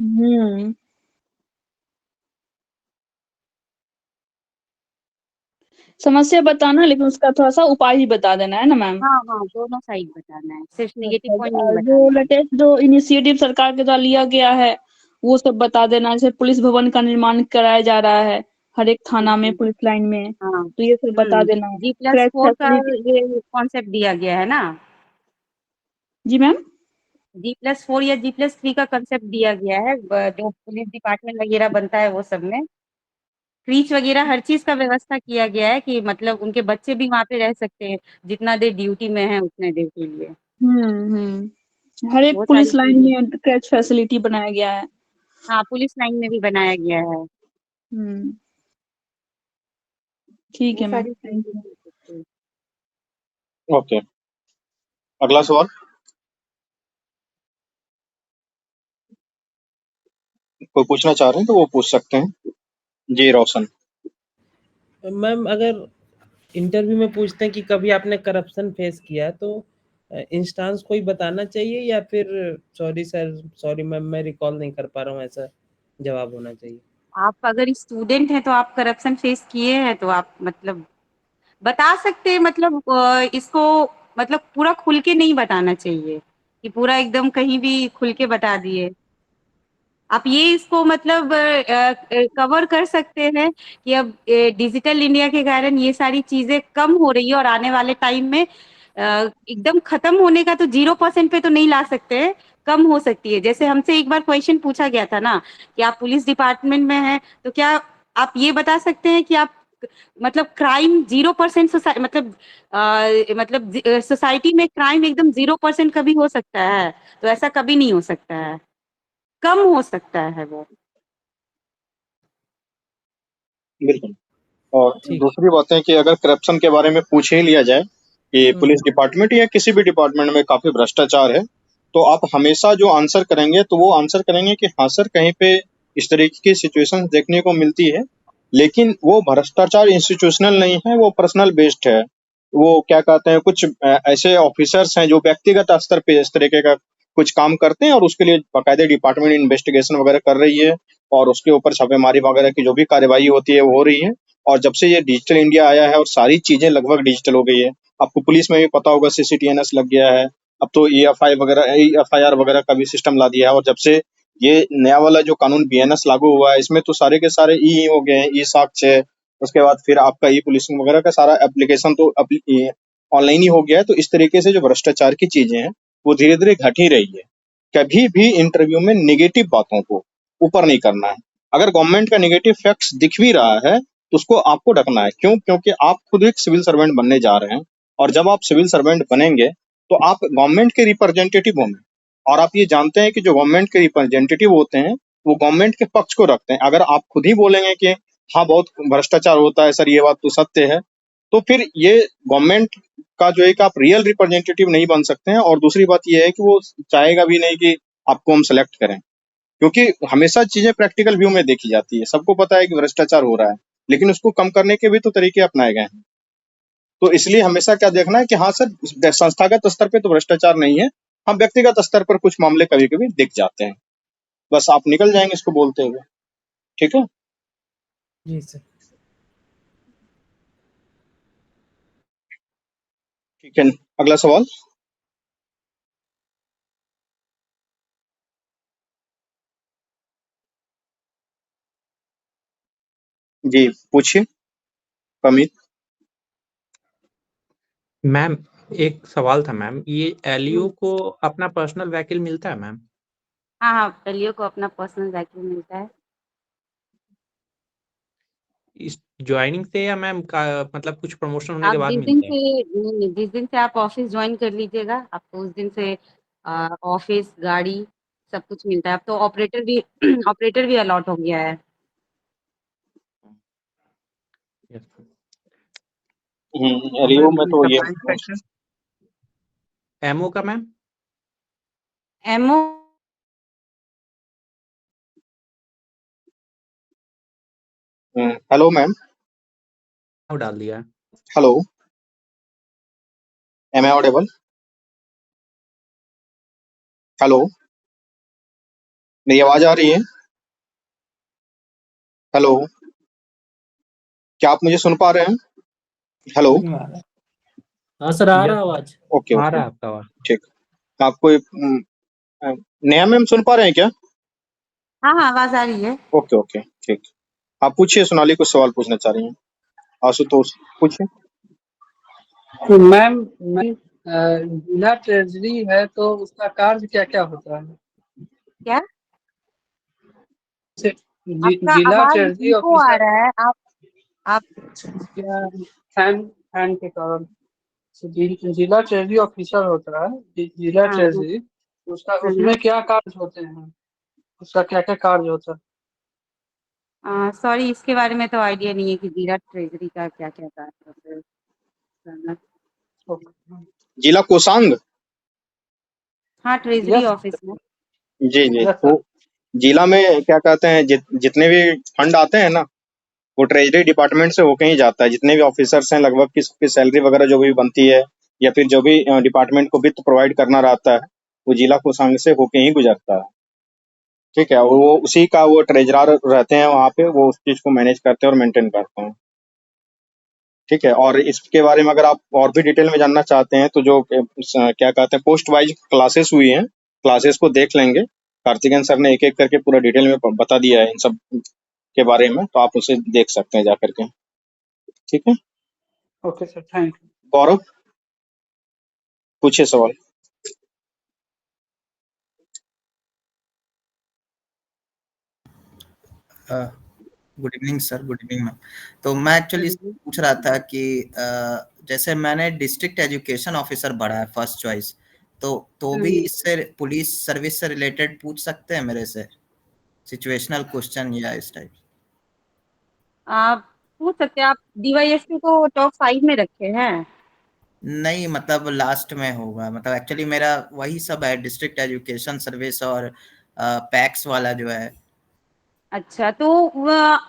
समस्या बताना, लेकिन उसका थोड़ा-सा उपाय भी बता देना, है ना मैम? हाँ, हाँ, दोनों साइड बताना है, सिर्फ नेगेटिव अच्छा, पॉइंट नहीं जो बताना है। लेटेस्ट जो इनिशिएटिव सरकार के द्वारा लिया गया है, वो सब बता देना। जैसे पुलिस भवन का निर्माण कराया जा रहा है, हर एक थाना में, जी, पुलिस लाइन में, हाँ। तो ये सब बता देना। क्रैश G+4 का फैसिलिटी। ये कॉन्सेप्ट दिया गया है ना? जी मैम? G+4 या G+3 का कंसेप्ट दिया गया है, जो पुलिस डिपार्टमेंट वगैरह बनता है वो सब में। क्रीच वगैरह हर चीज़ का व्यवस्था किया गया है कि मतलब उनके बच्चे भी वहाँ पे रह सकते हैं, जितना देर ड्यूटी में है उतने देर के लिए। हर एक वो सारी पुलिस लाइन चीज़ें में क्रैश फैसिलिटी बनाया गया है। हाँ, पुलिस लाइन में भी बनाया गया है। हुँ, ठीक वो है मैम, सारी थैंक चीज़ें यू। हो सकती हैं। ओके, अगला सवाल। कोई पूछना चाह रहे हैं तो वो पूछ सकते हैं। जी रोशन। मैम, अगर इंटरव्यू में पूछते हैं कि कभी आपने करप्शन फेस किया है, तो इंस्टांस कोई बताना चाहिए या फिर सॉरी सर, सॉरी मैम, मैं रिकॉल नहीं कर पा रहा हूँ, ऐसा जवाब होना चाहिए? आप अगर स्टूडेंट हैं तो आप करप्शन फेस किए हैं तो आप मतलब बता सकते हैं, मतलब इसको मतलब पूरा खुल के नहीं बताना चाहिए कि पूरा एकदम कहीं भी खुल के बता दिए। आप ये इसको मतलब कवर कर सकते हैं कि अब डिजिटल इंडिया के कारण ये सारी चीजें कम हो रही है और आने वाले टाइम में एकदम खत्म होने का तो 0% पे तो नहीं ला सकते हैं, कम हो सकती है। जैसे हमसे एक बार क्वेश्चन पूछा गया था ना कि आप पुलिस डिपार्टमेंट में हैं तो क्या आप ये बता सकते हैं कि आप मतलब क्राइम 0% मतलब सोसाइटी में क्राइम एकदम 0% कभी हो सकता है? तो ऐसा कभी नहीं हो सकता है, कम हो सकता है वो। बिल्कुल। और ठीक है। दूसरी बात है कि अगर करप्शन के बारे में पूछ ही लिया जाए कि पुलिस डिपार्टमेंट या किसी भी डिपार्टमेंट में काफी भ्रष्टाचार है, तो आप हमेशा जो आंसर करेंगे तो वो आंसर करेंगे कि हाँ सर, कहीं पे इस तरीके की सिचुएशन देखने को मिलती है, लेकिन वो भ्रष्टाचार इंस्टीट्यूशनल नहीं है, वो पर्सनल बेस्ड है। वो क्या कहते हैं, कुछ ऐसे ऑफिसर्स हैं जो व्यक्तिगत स्तर पे इस तरीके का कुछ काम करते हैं और उसके लिए बाकायदे डिपार्टमेंट इन्वेस्टिगेशन वगैरह कर रही है और उसके ऊपर छापेमारी वगैरह की जो भी कार्यवाही होती है वो हो रही है। और जब से ये डिजिटल इंडिया आया है और सारी चीजें लगभग डिजिटल हो गई है, आपको पुलिस में भी पता होगा CCTNS लग गया है, अब तो EFIR वगैरह का भी सिस्टम ला दिया है। और जब से ये नया वाला जो कानून BNS लागू हुआ है, इसमें तो सारे के सारे ई हो गए हैं, E-साक्ष्य है, उसके बाद फिर आपका E-पुलिसिंग वगैरह का सारा एप्लीकेशन तो ऑनलाइन ही हो गया है। तो इस तरीके से जो भ्रष्टाचार की चीजें हैं वो धीरे धीरे घट ही रही है। कभी भी इंटरव्यू में निगेटिव बातों को ऊपर नहीं करना है। अगर गवर्नमेंट का निगेटिव फैक्ट्स दिख भी रहा है तो उसको आपको ढकना है। क्यों? क्योंकि आप खुद एक सिविल सर्वेंट बनने जा रहे हैं, और जब आप सिविल सर्वेंट बनेंगे तो आप गवर्नमेंट के रिप्रेजेंटेटिव होंगे। और आप ये जानते हैं कि जो गवर्नमेंट के रिप्रेजेंटेटिव होते हैं वो गवर्नमेंट के पक्ष को रखते हैं। अगर आप खुद ही बोलेंगे कि हाँ बहुत भ्रष्टाचार होता है सर, ये बात तो सत्य है, तो फिर ये गवर्नमेंट का जो एक आप रियल रिप्रेजेंटेटिव नहीं बन सकते हैं। और दूसरी बात ये है कि वो चाहेगा भी नहीं कि आपको हम सेलेक्ट करें, क्योंकि हमेशा चीजें प्रैक्टिकल व्यू में देखी जाती है। सबको पता है कि भ्रष्टाचार हो रहा है, लेकिन उसको कम करने के भी तो तरीके अपनाए गए हैं। तो इसलिए हमेशा क्या देखना है कि हाँ सर, संस्थागत स्तर पे तो भ्रष्टाचार नहीं है, हम व्यक्तिगत स्तर पर कुछ मामले कभी कभी दिख जाते हैं, बस आप निकल जाएंगे इसको बोलते हुए। ठीक है, जी सर। ठीक है, अगला सवाल। जी पूछिए अमित। मैम, एक सवाल था मैम, ये एलईओ हम्म, को अपना पर्सनल व्हीकल मिलता है मैम? हाँ, हाँ, एलईओ को अपना पर्सनल व्हीकल मिलता है। इस ज्वाइनिंग से या मैम का मतलब कुछ प्रमोशन होने के आप बाद जिस दिन मिलता से है? नहीं, नहीं, जिस दिन से आप ऑफिस ज्वाइन कर लीजिएगा आपको उस दिन से ऑफिस, गाड़ी सब कुछ मिलता है। अब तो ऑपरेटर भी ऑपरेटर भी अलॉट हो गया है। Yes ma'am. रियो में मैम तो इसका ये प्राइस स्ट्रक्चर एमओ का मैम? MO hello ma'am. डाल दिया है। Hello, am I audible? Hello, मेरी आवाज आ रही है? हेलो, क्या आप मुझे सुन पा रहे हैं? हेलो, हाँ सर, आ यस रहा आवाज। ओके आ ओके, रहा है आपका आवाज। ठीक। आपको नेहा मैम सुन पा रहे हैं क्या? हाँ हाँ, आवाज आ रही है। ओके ओके, ठीक। आप पूछिए, सोनाली कुछ सवाल पूछना चाह रही हैं। आशुतोष पूछिए। तो मैम जिला ट्रेजरी है तो उसका कार्य क्या क्या होता है? क्या? आपका जिला आवाज ट्रेजरी इको आ ऑफिसर रहा है। आप क्या फैन के कारण जिला ट्रेजरी ऑफिसर होता है, जिला हाँ हाँ ट्रेजरी, उसका उसमें क्या कार्य होते हैं, उसका क्या क्या कार्य होता है? हाँ, सॉरी, इसके बारे में तो आइडिया नहीं है कि जिला ट्रेजरी का क्या क्या कार्य होता है। ओके। जिला कोषांग। हाँ, ट्रेजरी यस ऑफिस में। जी जी, यस तो सर। जिला में क्या कहते हैं, जितने भी फंड आते हैं ना, वो ट्रेजरी डिपार्टमेंट से होके ही जाता है। जितने भी ऑफिसर्स हैं लगभग की सैलरी वगैरह जो भी बनती है, या फिर जो भी डिपार्टमेंट को वित्त प्रोवाइड करना रहता है, वो जिला कोषांग से होके ही गुजरता है। ठीक है, और वो उसी का वो ट्रेजरर रहते हैं वहाँ पे, वो उस चीज को मैनेज करते हैं और मेंटेन करते हैं। ठीक है, और इसके बारे में अगर आप और भी डिटेल में जानना चाहते हैं तो जो क्या कहते हैं पोस्ट वाइज क्लासेस हुई हैं, क्लासेस को देख लेंगे। कार्तिकेयन सर ने एक एक करके पूरा डिटेल में बता दिया है इन सब के बारे में, तो आप उसे देख सकते हैं जा करके। ठीक है, ओके सर, थैंक यू। गौरव पूछिए सवाल। Good evening sir, good evening ma'am. तो मैं एक्चुअली पूछ रहा था कि जैसे मैंने डिस्ट्रिक्ट एजुकेशन ऑफिसर पढ़ा है फर्स्ट चॉइस, तो भी इससे पुलिस सर्विस से रिलेटेड पूछ सकते हैं मेरे से सिचुएशनल क्वेश्चन या इस टाइप? आप पूछ सकते हैं। आप डीवाईएसपी को टॉप 5 में रखे हैं? नहीं, मतलब लास्ट में होगा। मतलब एक्चुअली मेरा वही सब है, डिस्ट्रिक्ट एजुकेशन सर्विस और पैक्स वाला जो है। अच्छा, तो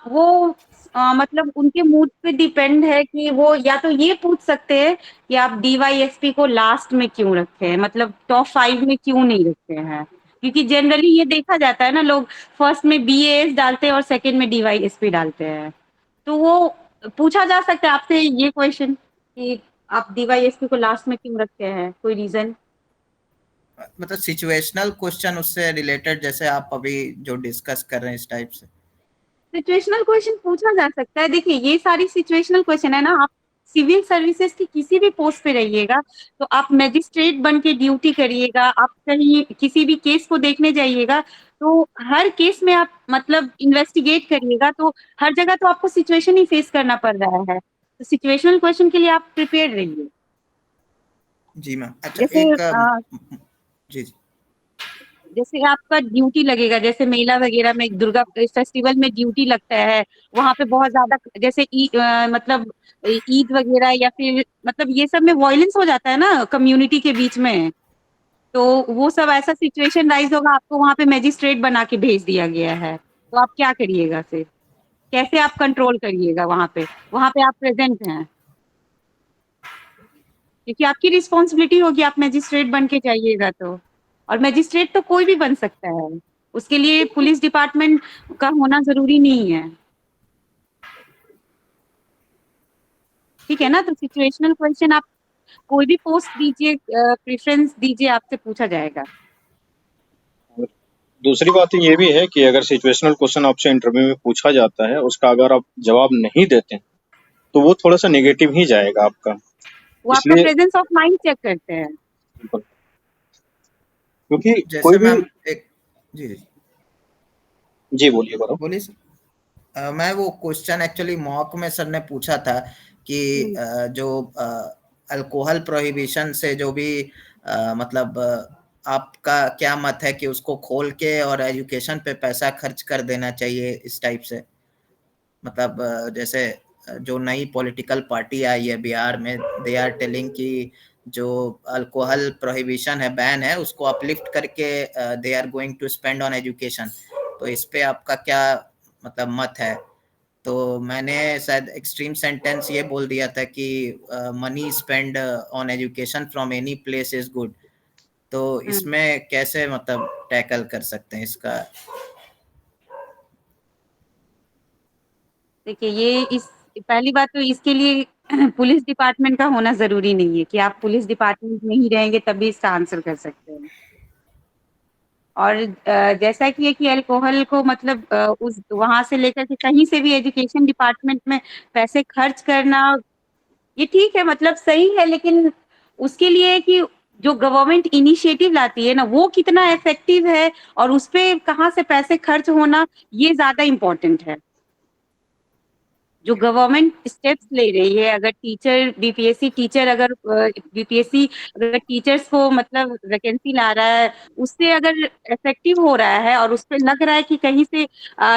वो मतलब उनके मूड पे डिपेंड है कि वो या तो ये पूछ सकते हैं कि आप डीवाईएसपी को लास्ट में क्यों रखे हैं, मतलब टॉप 5 में क्यों नहीं रखे हैं। क्योंकि जनरली ये देखा जाता है ना, लोग फर्स्ट में बीएएस डालते हैं और सेकंड में डीवाईएसपी डालते हैं। तो वो पूछा जा सकता है आपसे ये क्वेश्चन कि आप डीवाईएसपी को लास्ट में क्यों रखते हैं, कोई रीजन। मतलब सिचुएशनल क्वेश्चन उससे रिलेटेड, जैसे आप अभी जो डिस्कस कर रहे हैं इस टाइप से। सिचुएशनल क्वेश्चन पूछा जा सकता है। देखिए, ये सारी सिचुएशनल क्वेश्चन है ना। आप सिविल सर्विसेज की किसी भी पोस्ट पे रहिएगा, तो आप मैजिस्ट्रेट बन के ड्यूटी करिएगा, आप कहीं किसी भी केस को देखने जाइएगा, तो हर केस में आप मतलब इन्वेस्टिगेट करिएगा, तो हर जगह तो आपको सिचुएशन ही फेस करना पड़ रहा है। तो सिचुएशनल क्वेश्चन के लिए आप प्रिपेयर रहिए। जी मैम। अच्छा, जैसे एक जी जी। जैसे आपका ड्यूटी लगेगा, जैसे मेला वगैरह में, दुर्गा फेस्टिवल में ड्यूटी लगता है, वहां पे बहुत ज्यादा जैसे मतलब ईद वगैरह या फिर मतलब ये सब में वायलेंस हो जाता है ना कम्युनिटी के बीच में। तो वो सब ऐसा सिचुएशन राइज होगा, आपको वहां पे मैजिस्ट्रेट बना के भेज दिया गया है, तो आप क्या करिएगा फिर? कैसे आप कंट्रोल करिएगा वहां पे आप प्रेजेंट हैं, क्योंकि आपकी रिस्पॉन्सिबिलिटी होगी, आप मैजिस्ट्रेट बन के जाइएगा तो। और मैजिस्ट्रेट तो कोई भी बन सकता है, उसके लिए पुलिस डिपार्टमेंट का होना जरूरी नहीं है। ठीक है ना? तो सिचुएशनल क्वेश्चन आप कोई भी पोस्ट दीजिए, प्रेफरेंस दीजिए, आपसे पूछा जाएगा। दूसरी बात ये भी है कि अगर सिचुएशनल क्वेश्चन आपसे इंटरव्यू में पूछा जाता है, उसका अगर आप जवाब नहीं देते तो वो थोड़ा सा नेगेटिव ही जाएगा आपका। वो आपका इसलिए प्रेजेंस ऑफ माइंड चेक करते हैं। क्योंकि कोई जैसे भी। मैम एक जी जी जी बोलिए गौरव। बोलिए सर। मैं वो क्वेश्चन एक्चुअली मॉक में सर ने पूछा था कि जो अल्कोहल प्रोहिबिशन से जो भी मतलब आपका क्या मत है कि उसको खोल के और एजुकेशन पे पैसा खर्च कर देना चाहिए इस टाइप से। मतलब जैसे जो नई पॉलिटिकल पार्टी आई है बिहार में, दे आर टेलिंग कि जो अल्कोहल प्रोहिबिशन है, बैन है, उसको अपलिफ्ट करके they are going to spend on education. तो इस पे आपका क्या मतलब मत है? तो मैंने शायद एक्सट्रीम सेंटेंस ये बोल दिया था कि money spend on education from any place is good. तो इसमें कैसे मतलब टैकल कर सकते हैं इसका? देखिए, ये इस पहली बात तो इसके लिए पुलिस डिपार्टमेंट का होना जरूरी नहीं है कि आप पुलिस डिपार्टमेंट में ही रहेंगे तभी इसका आंसर कर सकते हैं। और जैसा कि है कि अल्कोहल को मतलब उस वहां से लेकर के कहीं से भी एजुकेशन डिपार्टमेंट में पैसे खर्च करना ये ठीक है, मतलब सही है, लेकिन उसके लिए कि जो गवर्नमेंट इनिशिएटिव लाती है ना वो कितना इफेक्टिव है और उस पे कहाँ से पैसे खर्च होना ये ज्यादा इम्पोर्टेंट है। जो गवर्नमेंट स्टेप्स ले रही है, अगर टीचर बीपीएससी टीचर अगर बीपीएससी अगर टीचर्स को मतलब वैकेंसी ला रहा है, उससे अगर इफेक्टिव हो रहा है और उस पे लग रहा है कि कहीं से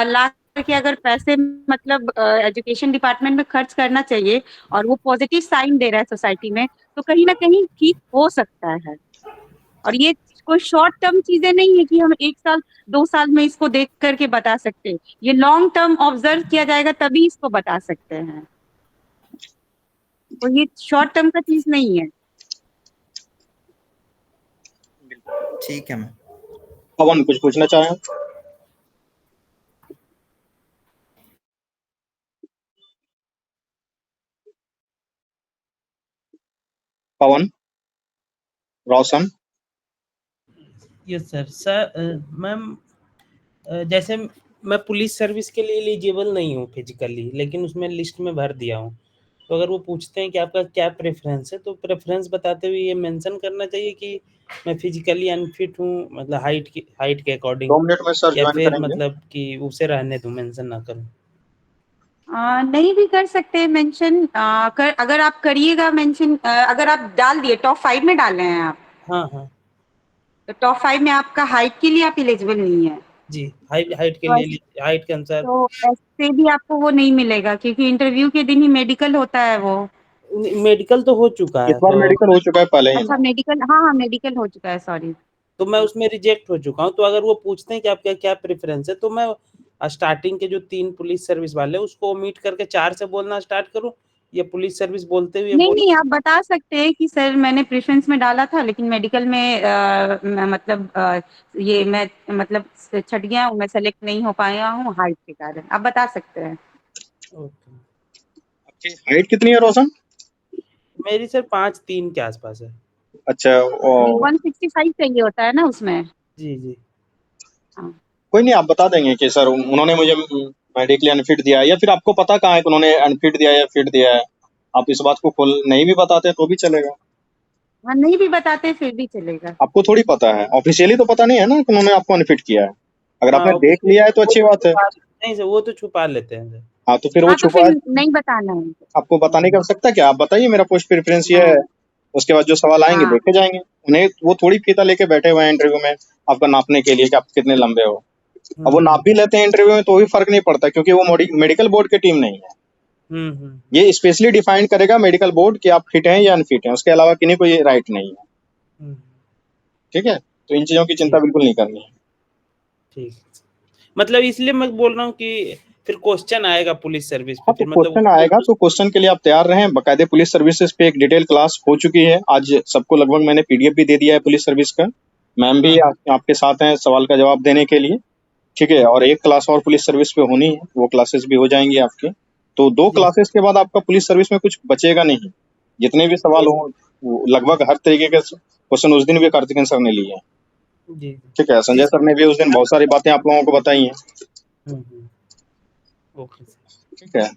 ला के अगर पैसे मतलब एजुकेशन डिपार्टमेंट में खर्च करना चाहिए और वो पॉजिटिव साइन दे रहा है सोसाइटी में, तो कहीं ना कहीं ठीक हो सकता है। और ये कोई शॉर्ट टर्म चीजें नहीं है कि हम 1 साल 2 साल में इसको देख करके बता सकते हैं, ये लॉन्ग टर्म ऑब्जर्व किया जाएगा तभी इसको बता सकते हैं, तो ये शॉर्ट टर्म का चीज नहीं है। ठीक है मैम। पवन कुछ पूछना चाहें? Pawan, Roshan. Yes sir. Sir ma'am जैसे मैं पुलिस सर्विस के लिए एलिजिबल नहीं हूँ फिजिकली, लेकिन उसमें लिस्ट में भर दिया हूँ, तो अगर वो पूछते हैं कि आपका क्या प्रेफरेंस है, तो प्रेफरेंस बताते हुए ये मेंशन करना चाहिए कि मैं फिजिकली अनफिट हूँ, मतलब हाइट के अकॉर्डिंग, 2 मिनट में सर या ज्वाइन फिर करेंगे। मतलब कि उसे रहने दूं, मेंशन ना करूं? नहीं भी कर सकते हैं मेंशन, अगर आप करिएगा मेंशन, अगर आप डाल दिए टॉप 5 में डाल रहे हैं आप, हाँ हाँ तो टॉप 5 में आपका हाइट के लिए आप एलिजिबल नहीं है, जी, हाइट के तो लिए, हाइट के अनुसार तो ऐसे भी आपको वो नहीं मिलेगा क्योंकि इंटरव्यू के दिन ही मेडिकल होता है वो। मेडिकल तो हो चुका इस है, बार मेडिकल हो चुका है पहले ही। अच्छा मेडिकल, हाँ हाँ मेडिकल हो चुका है, सॉरी। तो मैं उसमें रिजेक्ट हो चुका हूँ। तो अगर वो पूछते हैं कि आपका क्या प्रेफरेंस है, तो मैं स्टार्टिंग के जो 3 पुलिस सर्विस वाले उसको ओमिट करके 4 से बोलना स्टार्ट करूँ, या पुलिस सर्विस बोलते हुए नहीं बोलूं? नहीं, आप बता सकते हैं कि सर मैंने प्रेफरेंस में डाला था लेकिन मेडिकल में मतलब ये मैं मतलब छट गया हूँ, मैं सेलेक्ट नहीं हो पाया हूँ हाइट के कारण, आप बता सकते हैं। ओके। आपकी हाइट कितनी है रोशन? मेरी सर 5'3" के आसपास है। अच्छा, 165 चाहिए होता है ना उसमें। जी जी। हाँ। कोई नहीं, आप बता देंगे कि सर उन्होंने मुझे मेडिकली अनफिट दिया है, या फिर आपको पता कहाँ है कि उन्होंने अनफिट दिया है या फिट दिया है? आप इस बात को खोल नहीं भी बताते तो भी चलेगा। हाँ, नहीं भी बताते फिर भी चलेगा। आपको थोड़ी पता है, ऑफिशियली तो पता नहीं है ना कि उन्होंने आपको अनफिट किया है। अगर हाँ, आपने देख लिया है तो अच्छी बात है। नहीं सर, वो तो छुपा लेते हैं सर। हाँ, तो फिर वो हाँ तो छुपा, फिर नहीं बताना है। आपको बताने की आवश्यकता क्या? आप बताइए मेरा पोस्ट प्रेफरेंस ये है, हाँ उसके बाद जो सवाल आएंगे हाँ देखे जाएंगे। उन्हें वो थोड़ी फीता लेके बैठे हुए हैं इंटरव्यू में आपका नापने के लिए कि आप कितने लंबे हो। अब वो नाप भी लेते हैं इंटरव्यू में तो भी फर्क नहीं पड़ता, क्योंकि वो मेडिकल बोर्ड की टीम नहीं है। ये स्पेशली डिफाइन करेगा मेडिकल बोर्ड कि आप फिट हैं या अनफिट हैं, उसके अलावा किन्हीं को ये राइट नहीं है। ठीक है, तो इन चीजों की चिंता बिल्कुल नहीं करनी है। ठीक, मतलब इसलिए मैं बोल रहा हूँ कि फिर क्वेश्चन आएगा पुलिस सर्विस पे, हाँ, तो फिर मतलब क्वेश्चन आएगा तो क्वेश्चन के लिए आप तैयार रहें। बकायदे पुलिस सर्विसेज पे एक डिटेल क्लास हो चुकी है, आज सबको लगभग मैंने पीडीएफ भी दे दिया है पुलिस सर्विस का। मैम भी आपके साथ हैं सवाल का जवाब देने के लिए। ठीक है, और एक क्लास और पुलिस सर्विस पे होनी है, वो क्लासेस भी हो जाएंगी आपके। तो 2 क्लासेस के बाद आपका पुलिस सर्विस में कुछ बचेगा नहीं। जितने भी सवाल हो लगभग हर तरीके के क्वेश्चन उस दिन भी कार्तिकेय सर ने लिए हैं। ठीक है, संजय सर ने भी उस दिन बहुत सारी बातें आप लोगों को बताई हैं। ओके ठीक है,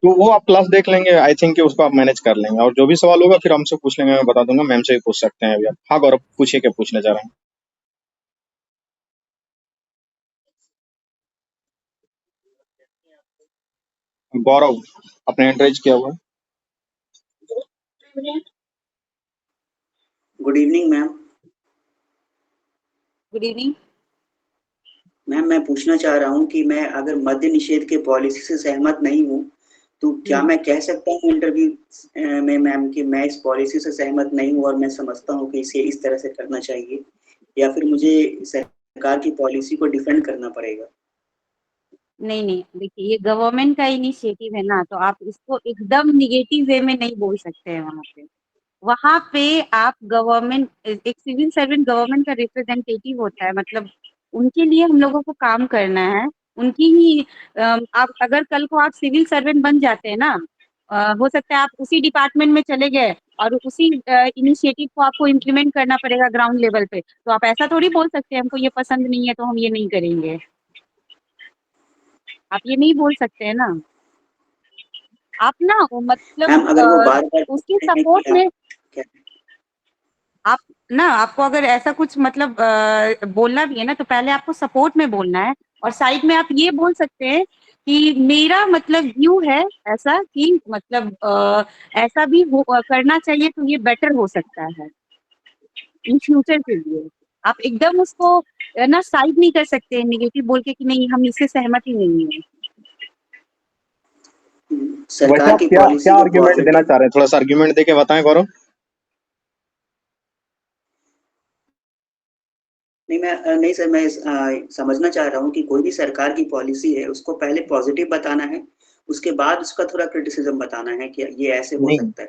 तो वो आप क्लास देख लेंगे, आई थिंक कि उसको आप मैनेज कर लेंगे, और जो भी सवाल होगा फिर हमसे पूछ लेंगे, मैं बता दूंगा। मैम से भी पूछ सकते हैं अभी आप। हाँ गौरव, पूछिए क्या पूछना चाह रहे हैं। गौरव, अपने हैंड रेज किया हुआ है। Good evening ma'am. Good evening ma'am, मैं पूछना चाह रहा हूँ कि मैं अगर मद्य निषेध के पॉलिसी से सहमत नहीं हूँ तो क्या मैं कह सकता हूँ इंटरव्यू में मैम कि मैं इस पॉलिसी से सहमत नहीं हूँ और मैं समझता हूँ कि इसे इस तरह से करना चाहिए, या फिर मुझे सरकार की पॉलिसी को डिफेंड करना पड़ेगा? नहीं, देखिए ये गवर्नमेंट का इनिशिएटिव है ना, तो आप इसको एकदम नेगेटिव वे में नहीं बोल सकते हैं वहाँ पे। वहाँ पे आप गवर्नमेंट, एक सिविल सर्वेंट गवर्नमेंट का रिप्रेजेंटेटिव होता है, मतलब उनके लिए हम लोगों को काम करना है। उनकी ही आप अगर कल को आप सिविल सर्वेंट बन जाते हैं ना, हो सकता है आप उसी डिपार्टमेंट में चले गए और उसी इनिशिएटिव को आपको इम्प्लीमेंट करना पड़ेगा ग्राउंड लेवल पे। तो आप ऐसा थोड़ी बोल सकते हैं हमको ये पसंद नहीं है तो हम ये नहीं करेंगे। आप ये नहीं बोल सकते हैं ना। आप ना मतलब मैम अगर वो बार-बार उसके बोलते हैं सपोर्ट कि में क्या आप ना, आपको अगर ऐसा कुछ मतलब बोलना भी है ना, तो पहले आपको सपोर्ट में बोलना है, और साइड में आप ये बोल सकते हैं कि मेरा मतलब व्यू है ऐसा कि मतलब ऐसा भी करना चाहिए तो ये बेटर हो सकता है इन फ्यूचर के लिए। आप एकदम उसको ना साइड नहीं कर सकते नेगेटिव बोल के कि नहीं हम इससे सहमत ही नहीं है। वैसे सरकार आप की क्या पॉलिसी क्या को आर्ग्यूमेंट देना पॉजिटिव चाह रहे हैं? थोड़ा सा आर्ग्यूमेंट देके बताएं गौरव। नहीं नहीं सर, मैं समझना चाह रहा हूँ कि कोई भी सरकार की पॉलिसी है उसको पहले पॉजिटिव बताना है, उसके बाद उसका थोड़ा क्रिटिसिज्म बताना है कि ये ऐसे हो नहीं, सकता है।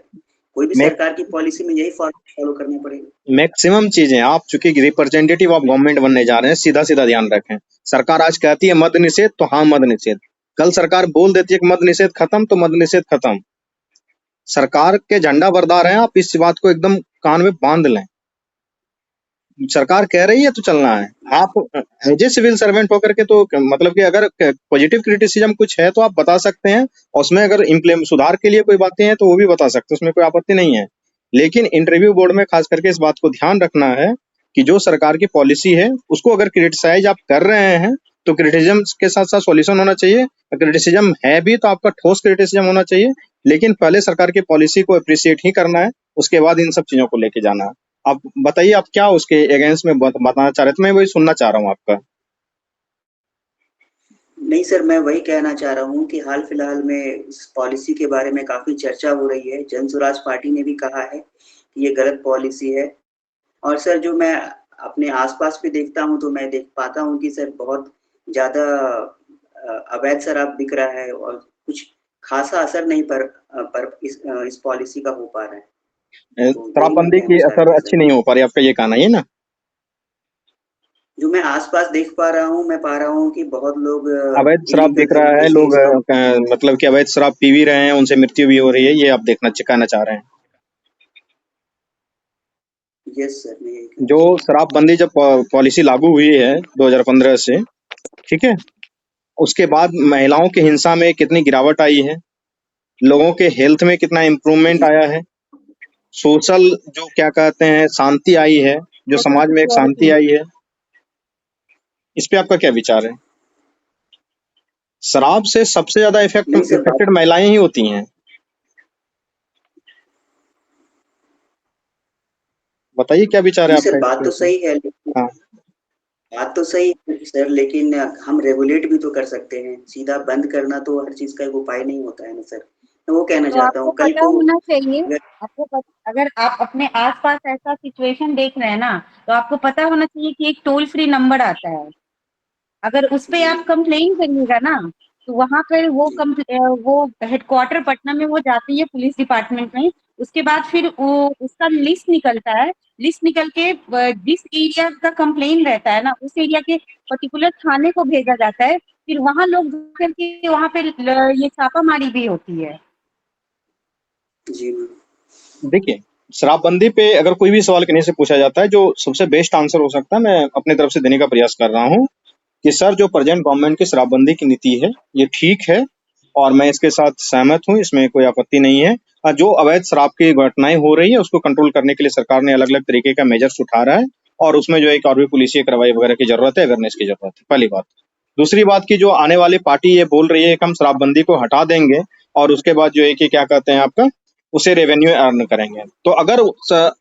कोई भी मैं सरकार की पॉलिसी में यही फॉलो करना पड़ेगा। मैक्सिमम चीजें आप चूंकि रिप्रेजेंटेटिव ऑफ गवर्नमेंट बनने जा रहे हैं, सीधा सीधा ध्यान रखें। सरकार आज कहती है मद्य निषेध, तो हाँ मद्य निषेध। कल सरकार बोल देती है कि मद्य निषेध खत्म, तो मद्य निषेध खत्म। सरकार के झंडा बरदार हैं आप, इस बात को एकदम कान में बांध लें। सरकार कह रही है तो चलना है। आप एज ए सिविल सर्वेंट होकर के तो मतलब कि अगर पॉजिटिव क्रिटिसिज्म कुछ है तो आप बता सकते हैं, और उसमें अगर सुधार के लिए कोई बातें हैं तो वो भी बता सकते हैं, उसमें कोई आपत्ति नहीं है। लेकिन इंटरव्यू बोर्ड में खास करके इस बात को ध्यान रखना है कि जो सरकार की पॉलिसी है उसको अगर क्रिटिसाइज आप कर रहे हैं तो क्रिटिसिज्म के साथ साथ सॉल्यूशन होना चाहिए। क्रिटिसिज्म है भी तो आपका ठोस क्रिटिसिज्म होना चाहिए, लेकिन पहले सरकार की पॉलिसी को अप्रिशिएट ही करना है, उसके बाद इन सब चीजों को लेके जाना है। आप बताइए आप क्या उसके अगेंस्ट में बताना चाह रहे थे? मैं वही सुनना चाह रहा हूँ आपका। नहीं सर, मैं वही कहना चाह रहा हूँ कि हाल फिलहाल में इस पॉलिसी के बारे में काफी चर्चा हो रही है। जन स्वराज पार्टी ने भी कहा है कि ये गलत पॉलिसी है, और सर जो मैं अपने आसपास भी देखता हूँ तो मैं देख पाता हूँ कि सर बहुत ज्यादा अवैध शराब बिक रहा है और कुछ खासा असर नहीं पर इस पॉलिसी का हो पा रहा है। तो यही मैं शराबबंदी कहना की चाह रहा असर था अच्छी सर। नहीं हो पा रही, आपका ये कहना है ना? जो मैं आसपास देख पा रहा हूँ, मैं पा रहा हूँ कि बहुत लोग अवैध शराब इलीगल बिक रहा है, तरीके से लोग मतलब कि अवैध शराब पी भी रहे हैं, उनसे मृत्यु भी हो रही है, ये आप कहना चाह रहे हैं? यस सर, मैं यही कहना जो चाह रहा हूँ। शराबबंदी जब पॉलिसी लागू हुई है 2015 से, ठीक है, उसके बाद महिलाओं की हिंसा में कितनी गिरावट आई है, लोगों के हेल्थ में कितना इम्प्रूवमेंट जी आया है, सोशल जो क्या कहते हैं शांति आई है, जो सोशल समाज में एक शांति सिक्योरिटी। आई है, इस पे आपका क्या विचार है? शराब से सबसे ज्यादा नहीं सर, इफेक्टेड महिलाएं ही होती हैं। बताइए क्या विचार है नहीं सर, आपका बात तो इसके? सही है, लेकिन हाँ, बात तो सही है सर, लेकिन हम रेगुलेट भी तो कर सकते हैं। सीधा बंद करना तो हर चीज का एक उपाय नहीं होता है ना सर। मैं वो कहना तो चाहता आपको हूँ कल पता को होना चाहिए, अगर अगर आप अपने आसपास ऐसा सिचुएशन देख रहे हैं ना, तो आपको पता होना चाहिए कि एक टोल फ्री नंबर आता है। अगर उस पे जी आप कंप्लेन करिएगा ना, तो वहां पर जी वो हेडक्वार्टर पटना में वो जाती है पुलिस डिपार्टमेंट में। उसके बाद फिर वो उसका लिस्ट निकलता है। लिस्ट निकल के जिस एरिया का कंप्लेन रहता है ना, उस एरिया के पर्टिकुलर थाने को भेजा जाता है। फिर वहां लोग करके वहां पे ये छापामारी भी होती है। जी मैम। देखिए, शराबबंदी पे अगर कोई भी सवाल किन्हीं से पूछा जाता है, जो सबसे बेस्ट आंसर हो सकता है मैं अपनी तरफ से देने का प्रयास कर रहा हूँ कि सर जो प्रेजेंट गवर्नमेंट की शराबबंदी की नीति है ये ठीक है, और मैं इसके साथ सहमत हूँ, इसमें कोई आपत्ति नहीं है। जो अवैध शराब की घटनाएं हो रही है उसको कंट्रोल करने के लिए सरकार ने अलग अलग तरीके का मेजर्स उठा रहा है, और उसमें जो एक और भी पुलिसिया कार्रवाई वगैरह की जरूरत है, अवेयरनेस की जरूरत है, पहली बात। दूसरी बात की जो आने वाली पार्टी ये बोल रही है कि हम शराबबंदी को हटा देंगे और उसके बाद जो है कि क्या कहते हैं आपका उसे रेवेन्यू अर्न करेंगे, तो अगर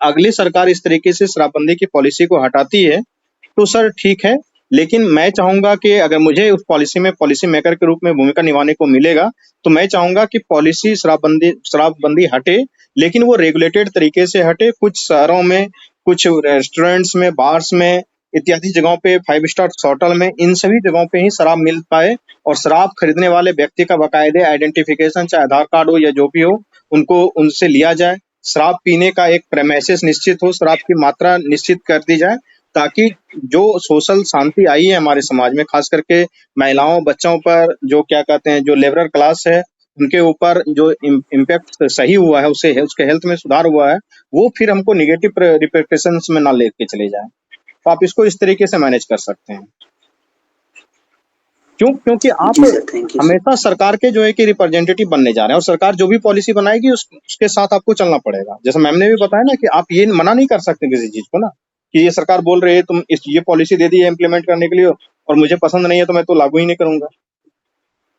अगली सरकार इस तरीके से शराबबंदी की पॉलिसी को हटाती है तो सर ठीक है, लेकिन मैं चाहूंगा कि अगर मुझे उस पॉलिसी में पॉलिसी मेकर के रूप में भूमिका निभाने को मिलेगा तो मैं चाहूंगा कि पॉलिसी शराबबंदी हटे, लेकिन वो रेगुलेटेड तरीके से हटे। कुछ शहरों में, कुछ रेस्टोरेंट्स में, बार्स में इत्यादि जगहों पे, 5 स्टार होटल में, इन सभी जगहों पे ही शराब मिल पाए और शराब खरीदने वाले व्यक्ति का बाकायदे आइडेंटिफिकेशन, चाहे आधार कार्ड हो या जो भी हो, उनको उनसे लिया जाए। शराब पीने का एक प्रेमाइसिस निश्चित हो, शराब की मात्रा निश्चित कर दी जाए, ताकि जो सोशल शांति आई है हमारे समाज में, खास करके महिलाओं, बच्चों पर, जो क्या कहते हैं, जो लेबरर क्लास है, उनके ऊपर जो इम्पैक्ट सही हुआ है, उससे उसके हेल्थ में सुधार हुआ है, वो फिर हमको निगेटिव रिpercussions में ना लेके चले जाए। तो आप इसको इस तरीके से मैनेज कर सकते हैं। क्योंकि आप जी सर, थैंक यू सर। हमेशा सरकार के जो है कि रिप्रेजेंटेटिव बनने जा रहे हैं, और सरकार जो भी पॉलिसी बनाएगी उसके साथ आपको चलना पड़ेगा। जैसे मैम ने भी बताया ना कि आप ये मना नहीं कर सकते किसी चीज को ना, कि ये सरकार बोल रही है, तुम ये पॉलिसी दे दी है इम्प्लीमेंट करने के लिए, और मुझे पसंद नहीं है तो मैं तो लागू ही नहीं करूंगा।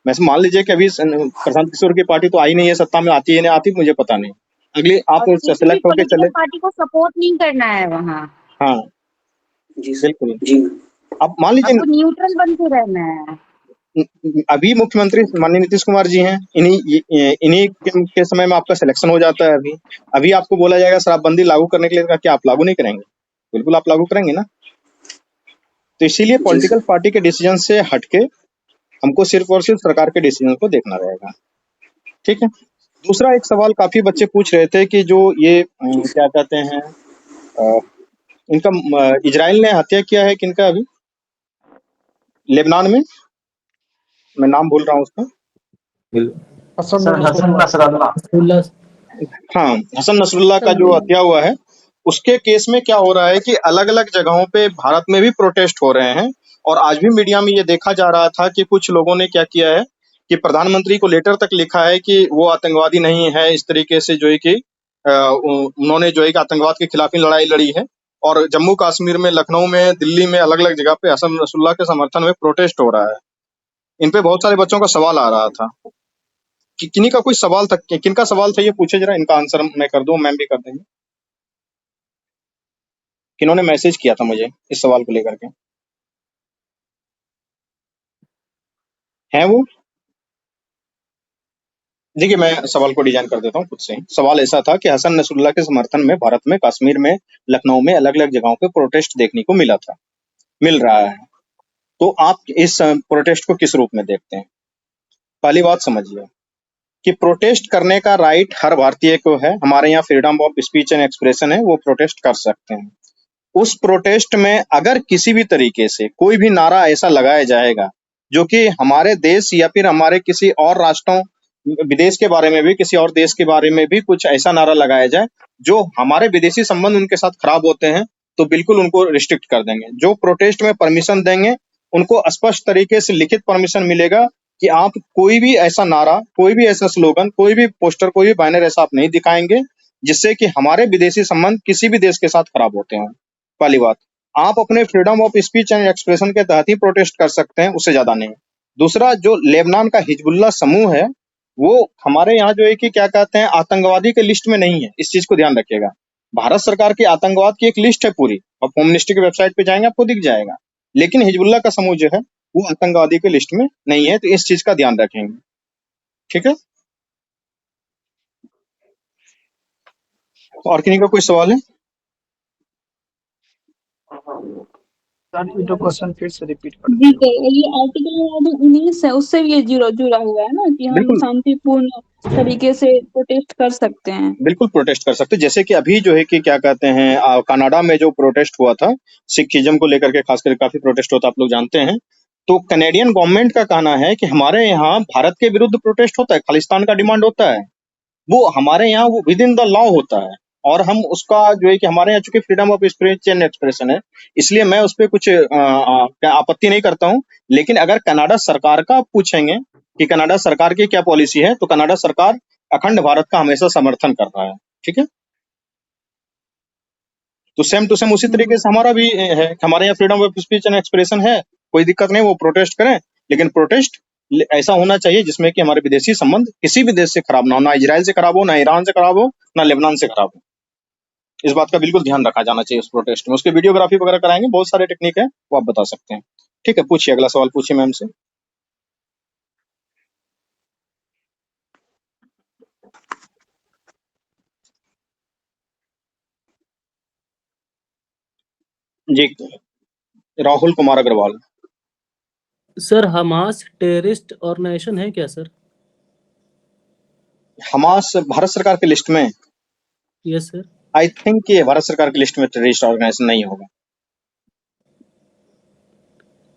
वैसे मान लीजिए कि अभी प्रशांत किशोर की पार्टी तो आई नहीं है, सत्ता में आती है नहीं आती मुझे पता नहीं, अगली आप और किसी भी सेलेक्ट होके चले। पॉलिटिकल पार्टी को सपोर्ट नहीं करना है वहाँ, हाँ जी सर। बिल्कुल। जी मैम। अब मान लीजिए आपको न्यूट्रल बन के रहना है। अभी मुख्यमंत्री माननीय नीतीश कुमार जी हैं, इन्हीं के समय में आपका सिलेक्शन हो जाता है। अभी आपको बोला जाएगा शराबबंदी लागू करने के लिए, क्या आप लागू नहीं करेंगे? बिल्कुल आप लागू करेंगे ना। तो इसीलिए जी पॉलिटिकल सर। पार्टी के डिसीजन से हटके हमको सिर्फ और सिर्फ सरकार के डिसीजन को देखना रहेगा। ठीक है। दूसरा एक सवाल काफी बच्चे पूछ रहे थे कि जो ये जी सर। क्या कहते हैं, इनका इजराइल ने हत्या किया है किनका अभी लेबनान में, मैं नाम भूल रहा हूँ उसका। सर हसन नसरल्ला। हाँ, हसन नसरुल्लाह का जो हत्या हुआ है, उसके केस में क्या हो रहा है कि अलग अलग जगहों पे भारत में भी प्रोटेस्ट हो रहे हैं, और आज भी मीडिया में ये देखा जा रहा था कि कुछ लोगों ने क्या किया है कि प्रधानमंत्री को लेटर तक लिखा है कि वो आतंकवादी नहीं है, इस तरीके से जो है कि उन्होंने जो है कि आतंकवाद के खिलाफ ही लड़ाई लड़ी है। और जम्मू कश्मीर में, लखनऊ में, दिल्ली में, अलग अलग जगह पे हसन नसरुल्लाह के समर्थन में प्रोटेस्ट हो रहा है। इन पे बहुत सारे बच्चों का सवाल आ रहा था कि किन्हीं का कोई सवाल था, किनका सवाल था ये पूछे जरा, इनका आंसर मैं कर दूं, मैम भी कर देंगे। किन्होंने मैसेज किया था मुझे इस सवाल को लेकर के, हैं वो? देखिए मैं सवाल को डिजाइन कर देता हूँ खुद से ही। सवाल ऐसा था कि हसन नसरुल्लाह के समर्थन में भारत में, कश्मीर में, लखनऊ में, अलग अलग जगहों पे प्रोटेस्ट देखने को मिल रहा है। तो आप इस प्रोटेस्ट को किस रूप में देखते हैं? पहली बात समझिए कि प्रोटेस्ट करने का राइट हर भारतीय को है। हमारे यहाँ freedom of speech and expression है, वो प्रोटेस्ट कर सकते हैं। उस प्रोटेस्ट में अगर किसी भी तरीके से कोई भी नारा ऐसा लगाया जाएगा जो कि हमारे देश या फिर हमारे किसी और राष्ट्रों, विदेश के बारे में भी, किसी और देश के बारे में भी कुछ ऐसा नारा लगाया जाए जो हमारे विदेशी संबंध उनके साथ खराब होते हैं, तो बिल्कुल उनको रिस्ट्रिक्ट कर देंगे। जो प्रोटेस्ट में परमिशन देंगे उनको स्पष्ट तरीके से लिखित परमिशन मिलेगा कि आप कोई भी ऐसा नारा, कोई भी ऐसा स्लोगन, कोई भी पोस्टर, कोई भी बैनर ऐसा आप नहीं दिखाएंगे जिससे कि हमारे विदेशी संबंध किसी भी देश के साथ खराब होते हैं। पहली बात, आप अपने freedom of speech and expression के तहत ही प्रोटेस्ट कर सकते हैं, उससे ज्यादा नहीं। दूसरा, जो लेबनान का हिजबुल्लाह समूह है, वो हमारे यहाँ जो है कि क्या कहते हैं, आतंकवादी के लिस्ट में नहीं है। इस चीज को ध्यान रखिएगा। भारत सरकार की आतंकवाद की एक लिस्ट है पूरी, आप होम मिनिस्ट्री की वेबसाइट पे जाएंगे आपको दिख जाएगा, लेकिन हिजबुल्लाह का समूह जो है वो आतंकवादी के लिस्ट में नहीं है। तो इस चीज का ध्यान रखेंगे। ठीक है। और किसी का कोई सवाल है? क्वेश्चन फिर से रिपीट कर जी सर, ये आर्टिकल 19 है, उससे भी ये जुड़ा हुआ है ना कि हम बिल्कुल शांतिपूर्ण तरीके से प्रोटेस्ट कर सकते हैं। बिल्कुल प्रोटेस्ट कर सकते हैं। जैसे कि अभी जो है कि क्या कहते हैं, कनाडा में जो प्रोटेस्ट हुआ था सिखिज्म को लेकर के, खासकर काफी प्रोटेस्ट होता है, आप लोग जानते हैं। तो कनेडियन गवर्नमेंट का कहना है कि हमारे यहाँ भारत के विरुद्ध प्रोटेस्ट होता है, खालिस्तान का डिमांड होता है, वो हमारे यहाँ वो विद इन द लॉ होता है, और हम उसका जो है कि हमारे यहाँ चूंकि freedom of speech and expression है, इसलिए मैं उस पर कुछ आपत्ति नहीं करता हूँ। लेकिन अगर कनाडा सरकार का आप पूछेंगे कि कनाडा सरकार की क्या पॉलिसी है, तो कनाडा सरकार अखंड भारत का हमेशा समर्थन कर रहा है। ठीक है। तो सेम टू सेम उसी तरीके से हमारा भी है, हमारे यहाँ freedom of speech and expression है, कोई दिक्कत नहीं, वो प्रोटेस्ट करें, लेकिन प्रोटेस्ट ऐसा होना चाहिए जिसमें कि हमारे विदेशी संबंध किसी भी देश से खराब ना हो, ना इजराइल से खराब हो, ना ईरान से खराब हो, ना लेबनान से खराब हो। इस बात का बिल्कुल ध्यान रखा जाना चाहिए उस प्रोटेस्ट में। उसके वीडियोग्राफी वगैरह कराएंगे, बहुत सारे टेक्निक है, वो आप बता सकते हैं। ठीक है, पूछिए, अगला सवाल पूछिए मैम से। जी Rahul Kumar Agrawal. Sir Hamas terrorist organisation है क्या सर? हमास भारत सरकार की लिस्ट में? Yes sir. आई थिंक ये भारत सरकार की लिस्ट में टेररिस्ट ऑर्गेनाइजेशन नहीं होगा।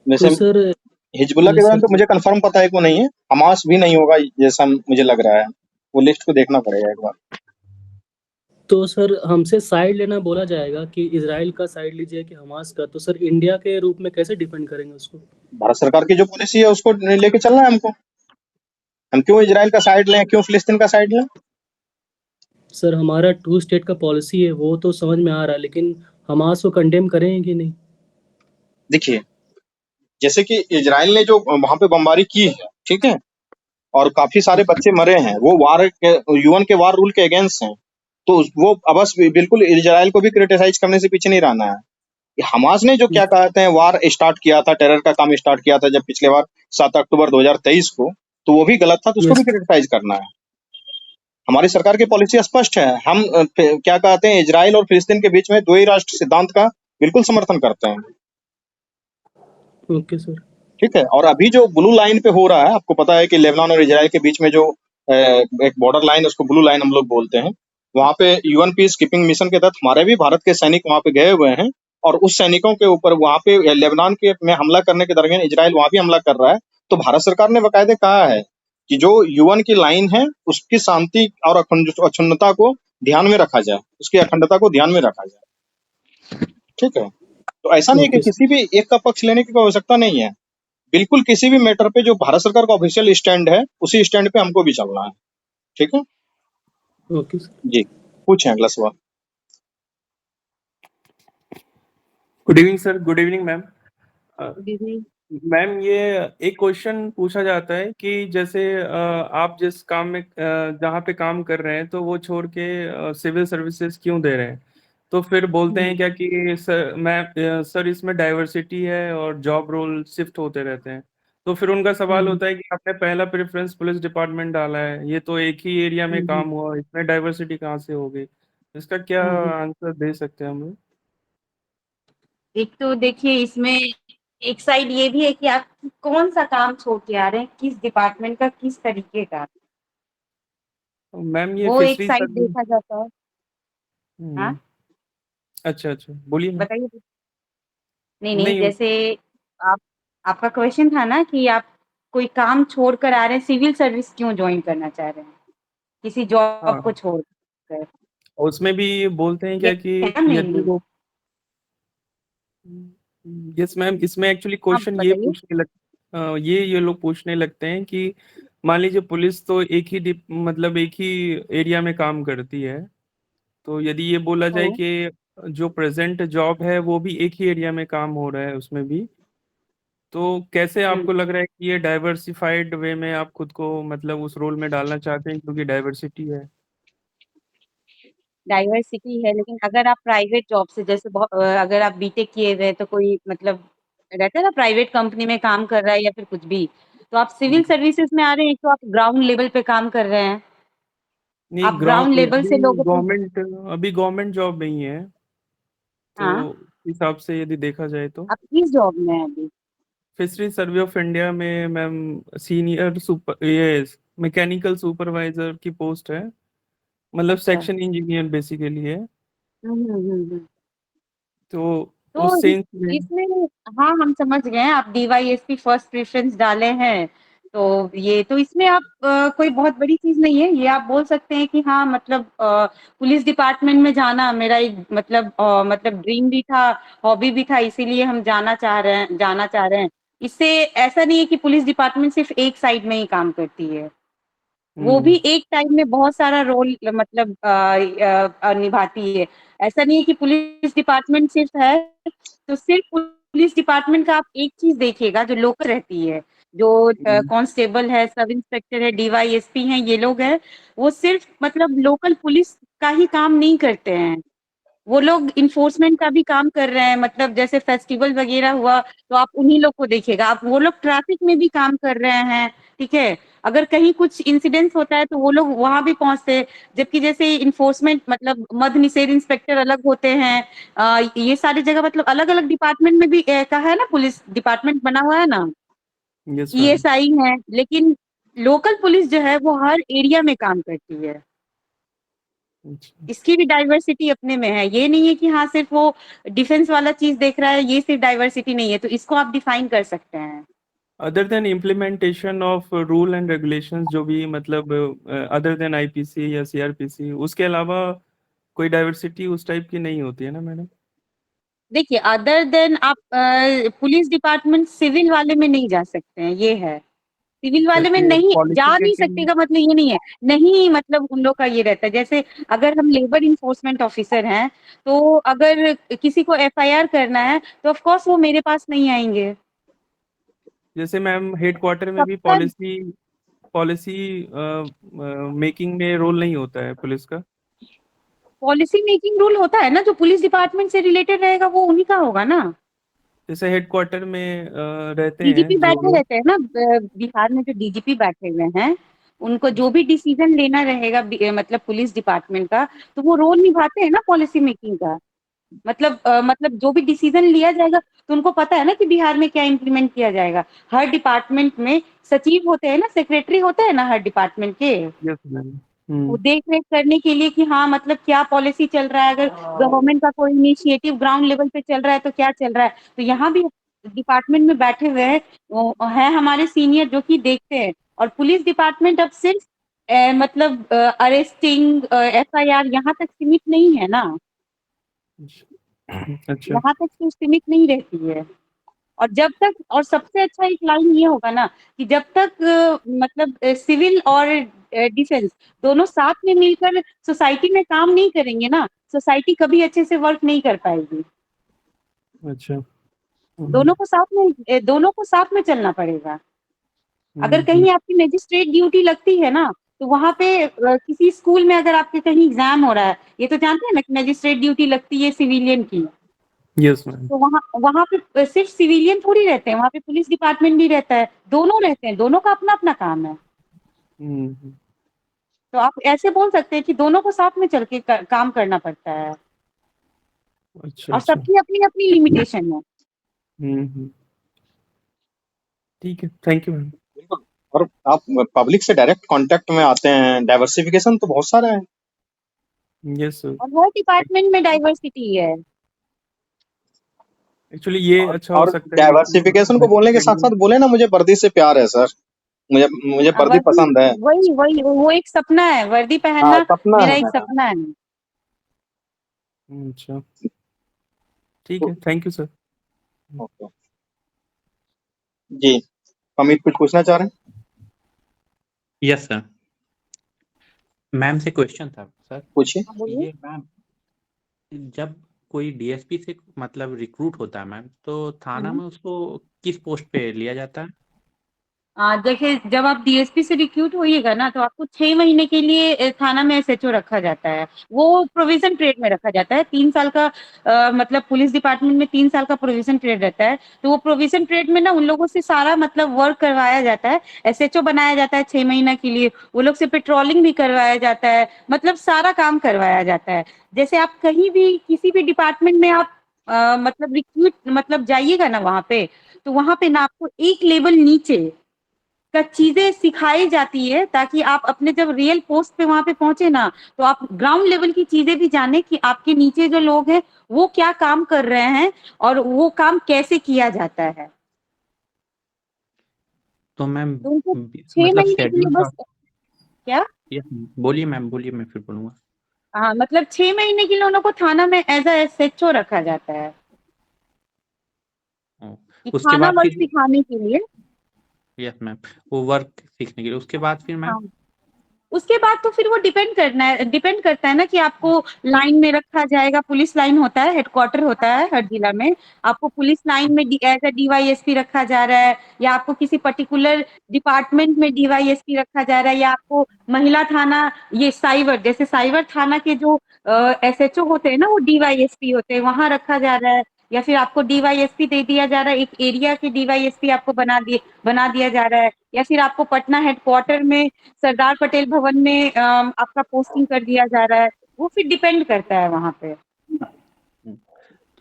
वैसे तो सर हिजबुल्लाह के यस बारे में सर। तो मुझे कंफर्म पता है कि वो नहीं है, हमास भी नहीं होगा जैसा मुझे लग रहा है, वो लिस्ट को देखना पड़ेगा एक बार। तो सर हमसे साइड लेना बोला जाएगा कि इजराइल का साइड लीजिए कि हमास का, तो सर इंडिया के रूप में कैसे डिफेंड करेंगे उसको? भारत सरकार की जो पॉलिसी है उसको लेके चलना है हमको। हम क्यों इजराइल का साइड लें, क्यों फिलिस्तीन का साइड लें? सर हमारा 2 स्टेट का पॉलिसी है वो तो समझ में आ रहा है, लेकिन हमास को कंडेम करेंगे कि नहीं? देखिए, जैसे कि इजराइल ने जो वहां पे बमबारी की है, ठीक है, और काफी सारे बच्चे मरे हैं, वो वार के यूएन के वार रूल के अगेंस्ट हैं, तो वो बस बिल्कुल इजराइल को भी क्रिटिसाइज करने से पीछे नहीं रहना है। हमास ने जो क्या कहते हैं वार स्टार्ट किया था, टेरर का काम स्टार्ट किया था जब पिछले बार 7 अक्टूबर 2023 को, तो वो भी गलत था, तो उसको भी क्रिटिसाइज करना है। हमारी सरकार की पॉलिसी स्पष्ट है, हम क्या कहते हैं इजराइल और फिलिस्तीन के बीच में 2 ही राष्ट्र सिद्धांत का बिल्कुल समर्थन करते हैं। Okay sir. ठीक है, और अभी जो ब्लू लाइन पे हो रहा है, आपको पता है कि लेबनान और इजराइल के बीच में जो एक बॉर्डर लाइन, उसको ब्लू लाइन हम लोग बोलते हैं, वहां पे यूएन पीस कीपिंग मिशन के तहत हमारे भी भारत के सैनिक वहां पे गए हुए हैं, और उस सैनिकों के ऊपर वहां पे लेबनान के में हमला करने के दरमियान इजराइल वहां भी हमला कर रहा है। तो भारत सरकार ने बाकायदे कहा है कि जो यूएन की लाइन है उसकी शांति और अखंडता को ध्यान में रखा जाए, उसकी अखंडता को ध्यान में रखा जाए। ठीक है, तो ऐसा नहीं है कि ओके सर। किसी भी एक का पक्ष लेने की कोई आवश्यकता नहीं है, बिल्कुल किसी भी मैटर पे जो भारत सरकार का ऑफिशियल स्टैंड है उसी स्टैंड पे हमको भी चलना है। ठीक है ओके सर। जी, पूछें अगला सवाल। Good evening sir. Good evening ma'am. Good evening. Ma'am ये एक क्वेश्चन पूछा जाता है कि जैसे आप जिस काम में जहाँ पे काम कर रहे हैं तो वो छोड़ के सिविल सर्विसेज क्यों दे रहे हैं, तो फिर बोलते हैं क्या कि सर इसमें डाइवर्सिटी है और जॉब रोल शिफ्ट होते रहते हैं, तो फिर उनका सवाल होता है कि आपने पहला प्रेफरेंस पुलिस डिपार्टमेंट डाला है, ये तो एक ही एरिया में काम हुआ, इसमें डाइवर्सिटी कहाँ से हो गई? इसका क्या आंसर दे सकते हैं हम लोग? एक तो देखिए इसमें एक साइड ये भी है कि आप कौन सा काम छोड़ के आ रहे हैं, किस डिपार्टमेंट का, किस तरीके का, मैम ये वो एक फिशरी साइड सर्विस। देखा जाता है। हाँ अच्छा अच्छा, बोलिए मैम। बताइए। नहीं नहीं जैसे आप आपका क्वेश्चन था ना कि आप कोई काम छोड़ कर आ रहे हैं, सिविल सर्विस क्यों ज्वाइन करना चाह रहे हैं किसी जॉब को हाँ, छोड़कर, उसमें भी बोलते हैं ये क्या कि है ना यदि मेनली। वो यस मैम, इसमें एक्चुअली आप क्वेश्चन बताइए। ये लोग पूछने लगते हैं कि मान लीजिए पुलिस तो मतलब एक ही एरिया में काम करती है, तो यदि ये बोला जाए कि जो प्रेजेंट जॉब है वो भी एक ही एरिया में काम हो रहा है उसमें भी, तो कैसे आपको लग रहा है कि ये डाइवर्सिफाइड वे में आप खुद को मतलब उस रोल में डालना चाहते हैं क्योंकि डाइवर्सिटी है? डाइवर्सिटी है, लेकिन अगर आप प्राइवेट जॉब से जैसे अगर आप बीटेक किए हुए हैं तो कोई मतलब रहता है ना प्राइवेट कंपनी में काम कर रहा है या फिर कुछ भी, तो आप सिविल सर्विसेज में आ रहे हैं तो आप ग्राउंड लेवल पे काम कर रहे हैं, नहीं, आप ग्राउंड लेवल से लोगों को। अभी गवर्नमेंट जॉब नहीं है, हाँ, तो इस हिसाब से यदि देखा जाए तो आप किस जॉब में हैं अभी? फिशरी सर्वे ऑफ इंडिया में मैम सीनियर सुपर ये मैकेनिकल सुपरवाइजर की पोस्ट है, मतलब अच्छा। सेक्शन इंजीनियर बेसिकली है, हम्म। तो तो उस सेंस में इसमें हाँ हम समझ गए हैं, आप डीवाईएसपी फर्स्ट प्रेफरेंस डाले हैं, तो ये तो इसमें आप कोई बहुत बड़ी चीज नहीं है, ये आप बोल सकते हैं कि हाँ मतलब पुलिस डिपार्टमेंट में जाना मेरा एक मतलब ड्रीम भी था, हॉबी भी था, इसीलिए हम जाना चाह रहे हैं। इससे ऐसा नहीं है कि पुलिस डिपार्टमेंट सिर्फ एक साइड में ही काम करती है, वो भी एक टाइम में बहुत सारा रोल मतलब निभाती है। ऐसा नहीं है कि पुलिस डिपार्टमेंट सिर्फ है तो सिर्फ पुलिस डिपार्टमेंट का आप एक चीज देखिएगा जो लोकल रहती है, जो कांस्टेबल है, सब इंस्पेक्टर है, डीवाईएसपी हैं, ये लोग हैं, वो सिर्फ मतलब लोकल पुलिस का ही काम नहीं करते हैं, वो लोग इन्फोर्समेंट का भी काम कर रहे हैं, मतलब जैसे फेस्टिवल वगैरह हुआ तो आप उन्हीं लोग को देखिएगा, आप वो लोग ट्रैफिक में भी काम कर रहे हैं, ठीक है। अगर कहीं कुछ इंसिडेंस होता है तो वो लोग वहां भी पहुंचते हैं, जबकि जैसे इन्फोर्समेंट मतलब मद्य निषेध इंस्पेक्टर अलग होते हैं, ये सारी जगह मतलब अलग अलग डिपार्टमेंट में भी का है ना, पुलिस डिपार्टमेंट बना हुआ है ना, यस मैम। ESI है, लेकिन लोकल पुलिस जो है वो हर एरिया में काम करती है। अच्छा। इसकी भी डाइवर्सिटी अपने में है, ये नहीं है कि हाँ सिर्फ वो डिफेंस वाला चीज देख रहा है, ये सिर्फ डाइवर्सिटी नहीं है, तो इसको आप डिफाइन कर सकते हैं। Other than implementation of rule and regulations, जो भी मतलब अदर देन IPC या CRPC, उसके अलावा कोई डाइवर्सिटी उस टाइप की नहीं होती है ना मैडम? देखिए अदर देन आप पुलिस डिपार्टमेंट सिविल वाले में नहीं जा सकते हैं, ये है, सिविल वाले में जैसे नहीं जा पॉलिसी नहीं मेकिंग। सकते का मतलब ये नहीं है, नहीं मतलब उन लोग का ये रहता है, जैसे अगर हम लेबर इन्फोर्समेंट ऑफिसर हैं तो अगर किसी को FIR करना है तो ऑफ कोर्स वो मेरे पास नहीं आएंगे। जैसे मैम हेडक्वार्टर में भी सबका पॉलिसी मेकिंग में रोल नहीं होता है पुलिस का? पॉलिसी मेकिंग रूल होता है ना, जो पुलिस डिपार्टमेंट से रिलेटेड रहेगा वो उन्हीं का होगा ना। जैसे हेडक्वार्टर में रहते DGP हैं जो बैठे लोग। रहते हैं ना, बिहार में जो DGP बैठे हुए हैं उनको जो भी डिसीजन लेना रहेगा मतलब पुलिस डिपार्टमेंट का, तो वो रोल निभाते हैं ना पॉलिसी मेकिंग का। मतलब जो भी डिसीजन लिया जाएगा तो उनको पता है ना कि बिहार में क्या इम्प्लीमेंट किया जाएगा। हर डिपार्टमेंट में सचिव होते हैं ना, सेक्रेटरी होते हैं ना हर डिपार्टमेंट के, यस मैम। वो देख रेख करने के लिए कि हाँ मतलब क्या पॉलिसी चल रहा है, अगर गवर्नमेंट का कोई इनिशिएटिव ग्राउंड लेवल पे चल रहा है तो क्या चल रहा है, तो यहाँ भी डिपार्टमेंट में बैठे हुए हैं, वो है हमारे सीनियर जो कि देखते हैं। और पुलिस डिपार्टमेंट अब सिर्फ मतलब अरेस्टिंग FIR यहाँ तक सीमित नहीं है ना, अच्छा। यहाँ तक तो सीमित नहीं रहती है। और जब तक, और सबसे अच्छा एक लाइन ये होगा ना कि जब तक मतलब सिविल और डिफेंस दोनों साथ में मिलकर सोसाइटी में काम नहीं करेंगे ना, सोसाइटी कभी अच्छे से वर्क नहीं कर पाएगी। अच्छा। दोनों को साथ में चलना पड़ेगा। अगर कहीं आपकी मजिस्ट्रेट ड्यूटी लगती है ना, तो वहां पे किसी स्कूल में अगर आपके कहीं एग्जाम हो रहा है, ये तो जानते हैं ना कि मजिस्ट्रेट ड्यूटी लगती है सिविलियन की, यस मैम। तो वहाँ वहाँ पे सिर्फ सिविलियन थोड़ी रहते हैं, वहाँ पे पुलिस डिपार्टमेंट भी रहता है, दोनों रहते हैं, दोनों का अपना अपना काम है। तो आप ऐसे बोल सकते हैं कि दोनों को साथ में चल के काम करना पड़ता है, अच्छा और अच्छा। सबकी अपनी अपनी लिमिटेशन है। ठीक है, थैंक यू मैम। बिल्कुल। और आप पब्लिक से डायरेक्ट कांटेक्ट में आते हैं, डाइवर्सिफिकेशन तो बहुत सारा है। Yes sir. और हर डिपार्टमेंट में डाइवर्सिटी है। एक्चुअली ये अच्छा हो और सकता है डाइवर्सिफिकेशन को बोलने के साथ साथ बोले ना, मुझे वर्दी से प्यार है सर, मुझे वर्दी वर्दी, पसंद है। वही वही वो एक सपना है, वर्दी हाँ, पहनना सपना मेरा है एक मेरा। सपना है। अच्छा, ठीक है, थैंक यू सर। ओके जी, अमित कुछ पूछना चाह रहे हैं? यस सर, मैम से क्वेश्चन था सर। पूछिए। ये मैम, जब कोई DSP से मतलब रिक्रूट होता है मैम, तो थाना में उसको किस पोस्ट पे लिया जाता है? देखिए जब आप DSP से रिक्रूट होइएगा ना, तो आपको 6 महीने के लिए थाना में SHO रखा जाता है। वो प्रोविजन पीरियड में रखा जाता है, 3 साल का मतलब पुलिस डिपार्टमेंट में 3 साल का प्रोविजन पीरियड रहता है। तो वो प्रोविजन पीरियड में ना उन लोगों से सारा मतलब वर्क करवाया जाता है, SHO बनाया जाता है 6 महीना के लिए, वो लोग से पेट्रोलिंग भी करवाया जाता है, मतलब सारा काम करवाया जाता है। जैसे आप कहीं भी किसी भी डिपार्टमेंट में आप मतलब रिक्रूट मतलब जाइएगा ना वहाँ पे, तो वहाँ पे ना आपको एक लेवल नीचे का चीजें सिखाई जाती है, ताकि आप अपने जब रियल पोस्ट पे वहां पे पहुंचे ना, तो आप ग्राउंड लेवल की चीजें भी जाने कि आपके नीचे जो लोग हैं वो क्या काम कर रहे हैं और वो काम कैसे किया जाता है। तो मैम तो उनको 6 मतलब महीने के लिए शेड्यूल बस क्या, बोलिए मैम, बोलिए, मैं फिर बोलूंगा। हाँ मतलब 6 महीने के लिए उन लोगों को थाना में एज अ SHO रखा जाता है, कि उसके थाना बाद वर्क फिर, सिखाने के लिए। यस मैम, वो वर्क सीखने के लिए, उसके बाद फिर मैम? हाँ उसके बाद तो फिर वो डिपेंड करता है ना कि आपको लाइन में रखा जाएगा। पुलिस लाइन होता है, हेडक्वार्टर होता है हर जिला में, आपको पुलिस लाइन में एज अ डीवाईएसपी रखा जा रहा है, या आपको किसी पर्टिकुलर डिपार्टमेंट में डीवाईएसपी रखा जा रहा है, या आपको महिला थाना, ये साइबर, जैसे साइबर थाना के जो एसएचओ होते हैं ना, वो डीवाईएसपी होते हैं, वहां रखा जा रहा है, या फिर आपको डीवाईएसपी दे दिया जा रहा है, एक एरिया के डीवाईएसपी आपको बना दिया जा रहा है, या फिर आपको पटना हेडक्वार्टर में सरदार पटेल भवन में आपका पोस्टिंग कर दिया जा रहा है। वो फिर डिपेंड करता है वहां पे।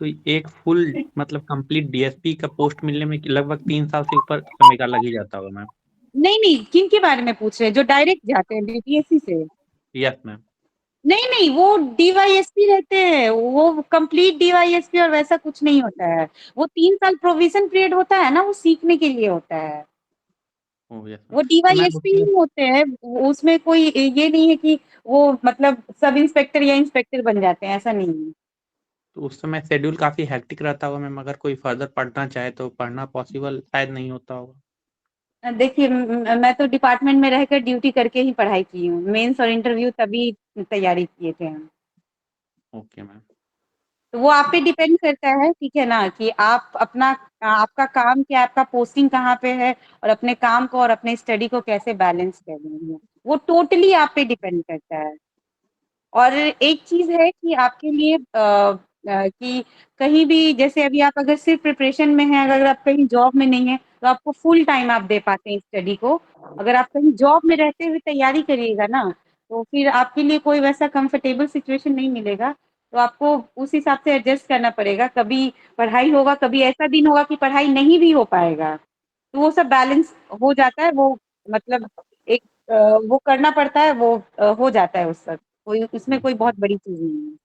तो एक फुल मतलब कंप्लीट डीएसपी का पोस्ट मिलने में लगभग 3 साल से ऊपर समय का लग ही जाता होगा मैम। नहीं, किन के बारे में पूछ रहे हैं? जो डायरेक्ट जाते हैं बीपीएससी से? Yes ma'am. नहीं, वो डीवाईएसपी रहते हैं, वो कंप्लीट डीवाईएसपी और वैसा कुछ नहीं होता है। वो 3 साल प्रोविजन पीरियड होता है ना, वो सीखने के लिए होता है। ओह यस वो मैम। तो मैम डीवाईएसपी ही होते हैं, उसमें कोई ये नहीं है कि वो मतलब सब इंस्पेक्टर या इंस्पेक्टर बन जाते हैं, ऐसा नहीं है। तो उस समय शेड्यूल काफी हेक्टिक रहता होगा मैम, अगर कोई फर्दर पढ़ना चाहे तो पढ़ना पॉसिबल शायद नहीं होता होगा। देखिए, मैं तो डिपार्टमेंट में रहकर ड्यूटी करके ही पढ़ाई की हूँ। मेंस और इंटरव्यू तभी तैयारी किए थे हम। Okay ma'am. तो वो आप पे डिपेंड करता है, ठीक है ना, कि आप अपना आपका काम क्या, आपका पोस्टिंग कहाँ पे है, और अपने काम को और अपने स्टडी को कैसे बैलेंस कर रही है, वो टोटली आप पे डिपेंड करता है। और एक चीज है कि आपके लिए कि कहीं भी, जैसे अभी आप अगर सिर्फ प्रिपरेशन में हैं, अगर आप कहीं जॉब में नहीं है, तो आपको फुल टाइम आप दे पाते हैं स्टडी को। अगर आप कहीं जॉब में रहते हुए तैयारी करिएगा ना, तो फिर आपके लिए कोई वैसा कंफर्टेबल सिचुएशन नहीं मिलेगा। तो आपको उस हिसाब से एडजस्ट करना पड़ेगा। कभी पढ़ाई होगा, कभी ऐसा दिन होगा कि पढ़ाई नहीं भी हो पाएगा, तो वो सब बैलेंस हो जाता है। वो मतलब एक वो करना पड़ता है, वो हो जाता है उस सब। कोई उसमें कोई बहुत बड़ी चीज नहीं है।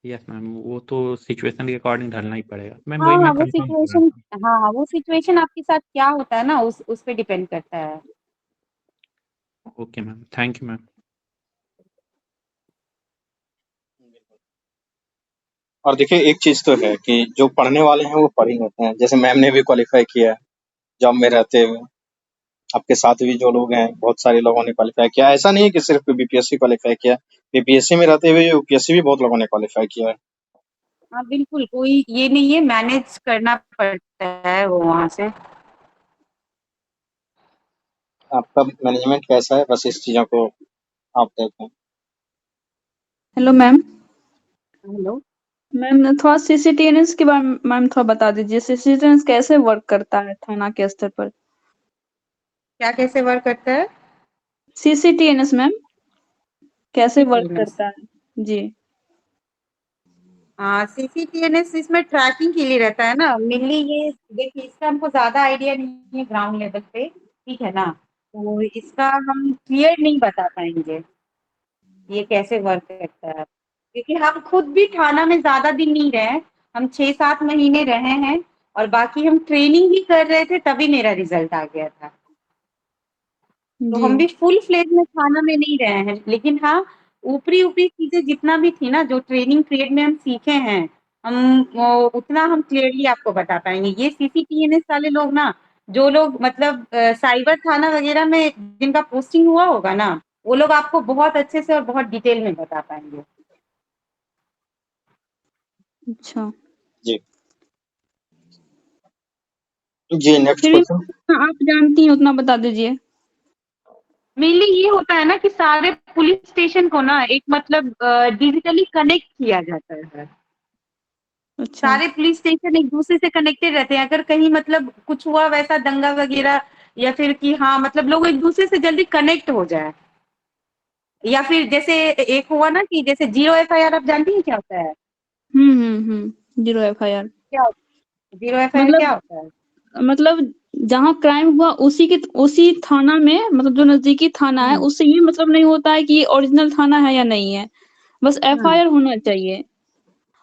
यस मैम, वो तो सिचुएशन के अकॉर्डिंग ढलना ही पड़ेगा मैम, वही हाँ, मैं वो कंफर्म कर रहा सिचुएशन, था। हाँ, वो सिचुएशन आपके साथ क्या होता है ना, उस पे डिपेंड करता है। Okay ma'am, thank you ma'am. और देखिए एक चीज तो है कि जो पढ़ने वाले हैं वो पढ़ ही होते हैं। जैसे मैम ने भी क्वालिफाई किया है जॉब में रहते हुए, आपके साथ भी जो लोग हैं बहुत सारे लोगों ने क्वालिफाई किया। ऐसा नहीं है कि सिर्फ बीपीएससी क्वालिफाई किया, बीपीएससी में रहते हुए यूपीएससी भी बहुत लोगों ने क्वालिफाई किया है। हाँ बिल्कुल, कोई ये नहीं है, मैनेज करना पड़ता है वो वहां से। आपका मैनेजमेंट कैसा है, बस इस चीजों को आप देखें। Hello ma'am. हेलो मैम थोड़ा सीसीटीएनएस के बारे में मैम थोड़ा बता दीजिए, सीसीटीएनएस कैसे वर्क करता है थाना के स्तर पर? क्या कैसे वर्क करता है? सीसीटीएनएस मैम कैसे वर्क सीसीटीएनएस, करता है? जी। हाँ, सीसीटीएनएस इसमें ट्रैकिंग के लिए रहता है ना मेनली। ये देखिए, इसका हमको ज्यादा आइडिया नहीं है ग्राउंड लेवल पे, ठीक है ना, तो इसका हम क्लियर नहीं बता पाएंगे ये कैसे वर्क करता है, क्योंकि हम खुद भी थाना में ज्यादा दिन नहीं रहे। हम 6-7 महीने रहे हैं, और बाकी हम ट्रेनिंग ही कर रहे थे, तभी मेरा रिजल्ट आ गया था। तो जी। हम भी फुल फ्लेज में थाना में नहीं रहे हैं, लेकिन हाँ, ऊपरी ऊपरी चीजें जितना भी थी ना, जो ट्रेनिंग पीरियड में हम सीखे हैं, हम उतना हम क्लियरली आपको बता पाएंगे। ये सीसीटीएनएस वाले लोग ना, जो लोग मतलब साइबर थाना वगैरह में जिनका पोस्टिंग हुआ होगा ना, वो लोग आपको बहुत अच्छे से और बहुत डिटेल में बता पाएंगे। अच्छा। जी जी, नेक्स्ट फिर भी क्वेश्चन। आप जानती हैं उतना बता दीजिए। मेनली ये होता है ना कि सारे पुलिस स्टेशन को ना एक मतलब डिजिटली कनेक्ट किया जाता है। अच्छा। सारे पुलिस स्टेशन एक दूसरे से कनेक्टेड रहते हैं। अगर कहीं मतलब कुछ हुआ वैसा दंगा वगैरह, या फिर कि हाँ मतलब लोग एक दूसरे से जल्दी कनेक्ट हो जाए, या फिर जैसे एक हुआ ना कि जैसे 0 एफआईआर, आप जानती हैं क्या होता है? जीरो एफआईआर क्या 0 एफआईआर क्या मतलब होता है? मतलब जहाँ क्राइम हुआ उसी थाना में, मतलब जो नजदीकी थाना है, हम्म, उससे ये मतलब नहीं होता है कि ये ओरिजिनल थाना है या नहीं है, बस एफआईआर होना चाहिए।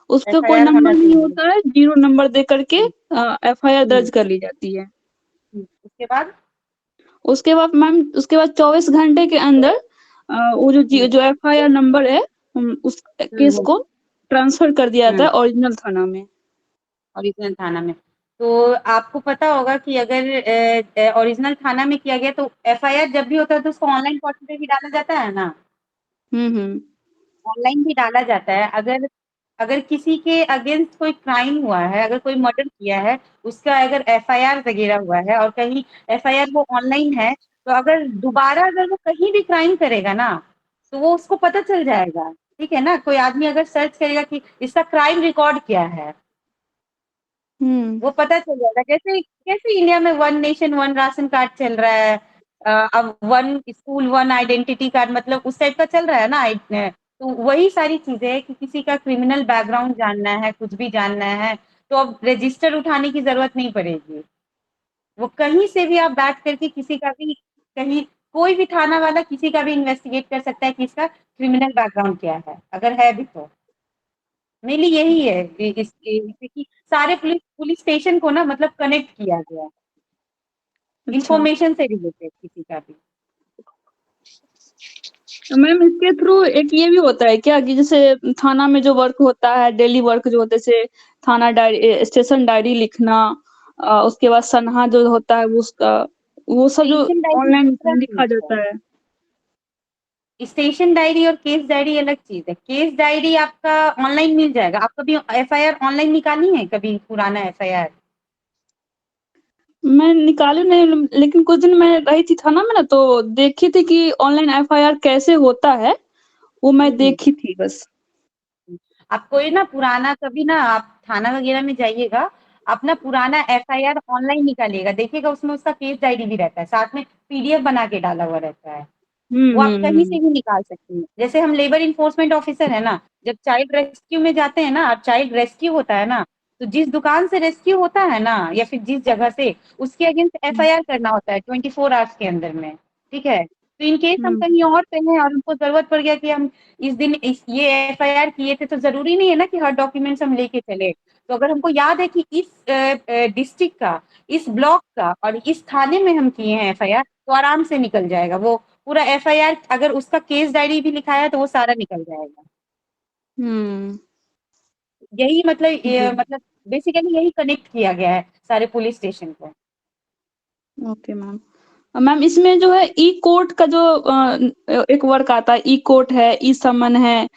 उस पर कोई एफआईआर नंबर होना नहीं चाहिए। होता है, 0 नंबर दे करके हम्म, एफआईआर हम्म, दर्ज कर ली जाती है। उसके बाद उसके बाद 24 घंटे के अंदर वो जो एफआईआर नंबर है, उस केस हम्म, को ट्रांसफर कर दिया जाता हम्म, है ओरिजिनल थाना में। ओरिजिनल थाना में। तो आपको पता होगा कि अगर ओरिजिनल थाना में किया गया तो एफआईआर जब भी होता है तो उसको ऑनलाइन पोर्टल पे भी डाला जाता है ना, हम्म। ऑनलाइन भी डाला जाता है। अगर अगर किसी के अगेंस्ट कोई क्राइम हुआ है, अगर कोई मर्डर किया है, उसका अगर एफआईआर वगैरह हुआ है और कहीं एफआईआर वो ऑनलाइन है, तो अगर दोबारा अगर वो कहीं भी क्राइम करेगा ना, तो वो उसको पता चल जाएगा। ठीक है ना, कोई आदमी अगर सर्च करेगा कि इसका क्राइम रिकॉर्ड क्या है, वो पता चल जाएगा। जैसे कैसे इंडिया में one nation one ration card चल रहा है, अब one school one identity card, मतलब उस टाइप का चल रहा है ना। तो वही सारी चीजें है कि किसी का क्रिमिनल बैकग्राउंड जानना है, कुछ भी जानना है, तो अब रजिस्टर उठाने की जरूरत नहीं पड़ेगी। वो कहीं से भी आप बैठ करके किसी का भी, कहीं कोई भी थाना वाला किसी का भी इन्वेस्टिगेट कर सकता है कि इसका क्रिमिनल बैकग्राउंड क्या है, अगर है भी तो। मेनली यही है कि सारे पुलिस पुलिस स्टेशन को ना मतलब कनेक्ट किया गया अच्छा इंफॉर्मेशन से रिलेटेड किसी का भी। मैम, इसके थ्रू एक ये भी होता है क्या कि जैसे थाना में जो वर्क होता है, डेली वर्क जो होता है, जैसे थाना डायरी, स्टेशन डायरी लिखना, उसके बाद सनहा जो होता है वो उसका, वो सब जो स्टेशन डायरी ऑनलाइन दूसरा लिखा चीज जाता है। है, स्टेशन डायरी और केस डायरी अलग चीज है। केस डायरी आपका ऑनलाइन मिल जाएगा। आप कभी एफआईआर ऑनलाइन निकाली है, कभी पुराना एफआईआर? मैं निकाली नहीं, लेकिन कुछ दिन मैं रही थी थाना में ना, तो देखी थी कि ऑनलाइन एफआईआर कैसे होता है, वो मैं देखी थी बस। आपको ये ना पुराना, कभी ना आप थाना वगैरह में जाइएगा, अपना पुराना एफआईआर ऑनलाइन निकालिएगा, देखिएगा उसमें उसका केस डायरी भी रहता है, साथ में पीडीएफ बना के डाला हुआ रहता है। वो आप कहीं से भी निकाल सकती हैं। जैसे हम लेबर इन्फोर्समेंट ऑफिसर है ना, जब चाइल्ड रेस्क्यू में जाते हैं ना, और चाइल्ड रेस्क्यू होता है ना, तो जिस दुकान से रेस्क्यू होता है ना, या फिर जिस जगह से, उसके अगेंस्ट एफआईआर करना होता है 24 आवर्स के अंदर में। ठीक है, तो इन केस हम कहीं और पे हैं और हमको जरूरत पड़ गया कि हम इस दिन ये एफआईआर किए थे, तो जरूरी नहीं है ना कि हर डॉक्यूमेंट्स हम लेके चले। तो अगर हमको याद है कि इस डिस्ट्रिक्ट का, इस ब्लॉक का और इस थाने में हम किए हैं एफआईआर, तो आराम से निकल जाएगा वो पूरा एफआईआर। अगर उसका केस डायरी भी लिखा है तो वो सारा निकल जाएगा। यही मतलब मतलब बेसिकली यही कनेक्ट किया गया है सारे पुलिस स्टेशन को। Okay ma'am. मैम, इसमें जो है ई कोर्ट का जो एक वर्क आता है, ई कोर्ट है, ई समन है,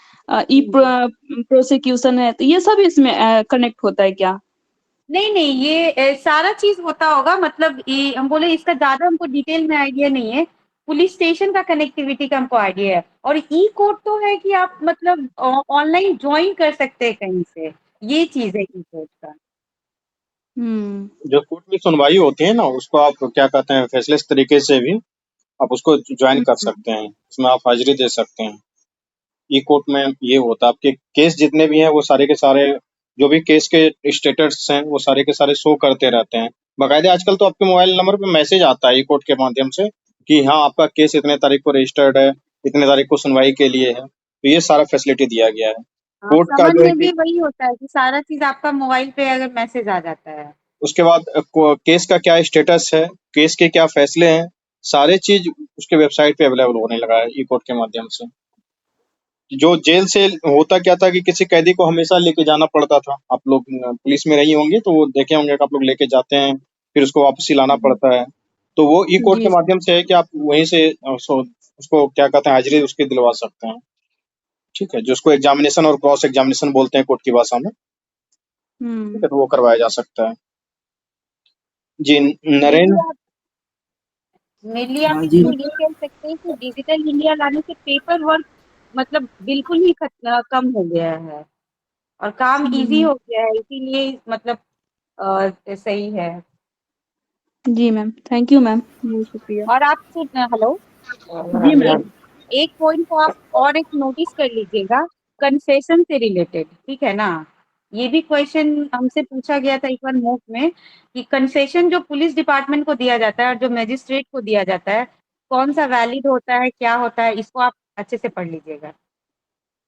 ई प्रोसिक्यूशन है, तो ये सब इसमें कनेक्ट होता है क्या? नहीं नहीं, ये सारा चीज होता होगा। मतलब ये हम बोले, इसका ज्यादा हमको डिटेल में आइडिया नहीं है। पुलिस स्टेशन का कनेक्टिविटी का हमको आइडिया है। और ई कोर्ट तो है कि आप मतलब ऑनलाइन ज्वाइन कर सकते हैं कहीं से, ये चीज है ई कोर्ट का। जो कोर्ट में सुनवाई होती है ना, उसको आप क्या कहते हैं, फैसलेस तरीके से भी आप उसको ज्वाइन कर सकते हैं, उसमें आप हाजिरी दे सकते हैं। ई कोर्ट में ये होता है, आपके केस जितने भी हैं वो सारे के सारे, जो भी केस के स्टेटस हैं वो सारे के सारे शो करते रहते हैं। बाकायदे आजकल तो आपके मोबाइल नंबर पे मैसेज आता है ई कोर्ट के माध्यम से कि हाँ, आपका केस इतने तारीख को रजिस्टर्ड है, इतने तारीख को सुनवाई के लिए है। तो ये सारा फैसिलिटी दिया गया है कोर्ट का समन जो है में कि भी वही होता है कि सारा चीज आपका मोबाइल पे अगर मैसेज आ जाता है। उसके बाद केस का क्या स्टेटस है, केस के क्या फैसले हैं, सारे चीज उसके वेबसाइट पे अवेलेबल होने लगा है ई कोर्ट के माध्यम से। जो जेल से होता क्या था कि किसी कैदी को हमेशा लेके जाना पड़ता था, आप लोग पुलिस में रही होंगे तो वो देखे होंगे कि आप लोग लेके जाते हैं, फिर उसको वापसी लाना पड़ता है। तो वो ई कोर्ट के माध्यम से है कि आप वहीं से उसको क्या कहते हैं, हाजिरी उसकी दिलवा सकते हैं। ठीक है, जिसको एग्जामिनेशन और क्रॉस एग्जामिनेशन बोलते हैं कोर्ट की भाषा में। ठीक है, तो वो करवाया जा सकता है। जी नरेंद्र। मेनली आप इसको ये कह सकते हैं कि डिजिटल इंडिया लाने से पेपर वर्क मतलब बिल्कुल ही कम हो गया है और काम इजी हो गया है, इसीलिए मतलब सही है। जी मैम, थैंक यू मैम, बहुत शुक्रिया। और आप हेलो, जी मैम। एक पॉइंट को आप और एक नोटिस कर लीजिएगा, कन्फेशन से रिलेटेड। ठीक है ना, ये भी क्वेश्चन हमसे पूछा गया था एक बार मॉक में कि कन्फेशन जो पुलिस डिपार्टमेंट को दिया जाता है और जो मजिस्ट्रेट को दिया जाता है, कौन सा वैलिड होता है, क्या होता है, इसको आप अच्छे से पढ़ लीजिएगा।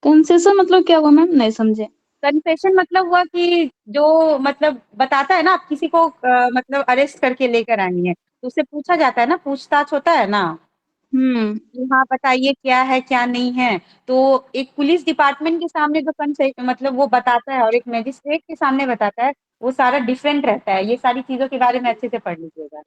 कंसेशन मतलब क्या हुआ मैम, नहीं समझे। कन्फेशन मतलब हुआ कि जो मतलब बताता है ना, आप किसी को मतलब अरेस्ट करके लेकर आई हैं, तो उससे पूछा जाता है ना, पूछताछ होता है ना कि हाँ बताइए क्या है क्या नहीं है। तो एक पुलिस डिपार्टमेंट के सामने जो मतलब वो बताता है और एक मजिस्ट्रेट के सामने बताता है, वो सारा डिफरेंट रहता है। ये सारी चीजों के बारे में अच्छे से पढ़ लीजिएगा।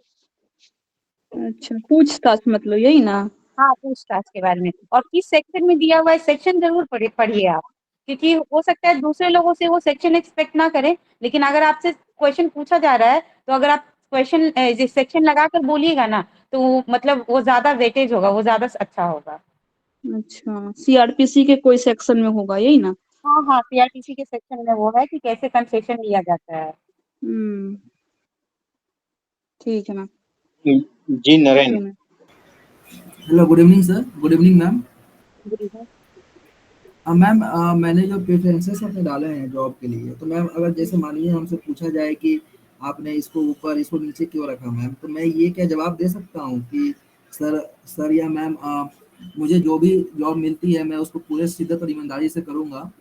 अच्छा, पूछताछ मतलब यही ना? हाँ, पूछताछ के बारे में, और किस सेक्शन में दिया हुआ है सेक्शन जरूर पढ़िए आप, क्योंकि हो सकता है दूसरे लोगों से वो सेक्शन एक्सपेक्ट ना करें, लेकिन अगर आपसे क्वेश्चन पूछा जा रहा है तो अगर आप क्वेश्चन सेक्शन लगाकर बोलिएगा ना, तो मतलब वो ज्यादा वेटेज होगा, वो ज्यादा अच्छा होगा। अच्छा, सीआरपीसी के कोई सेक्शन में होगा यही ना? हाँ हाँ, सीआरपीसी के सेक्शन में वो है कि कैसे कंसेशन लिया जाता है। ठीक है मैम। जी Naren. Okay ma'am. Hello, good evening sir. Good evening ma'am. Good evening. Ma'am, मैंने जो प्रेफरेंसेस अपने डाले हैं जॉब के लिए, तो मैम अगर जैसे मानिए हमसे पूछा जाए कि आपने इसको ऊपर इसको नीचे क्यों रखा मैम, तो मैं ये क्या जवाब दे सकता हूँ कि सर या मैम, मुझे जो भी जॉब मिलती है मैं उसको पूरे शिद्दत और ईमानदारी से करूँगा,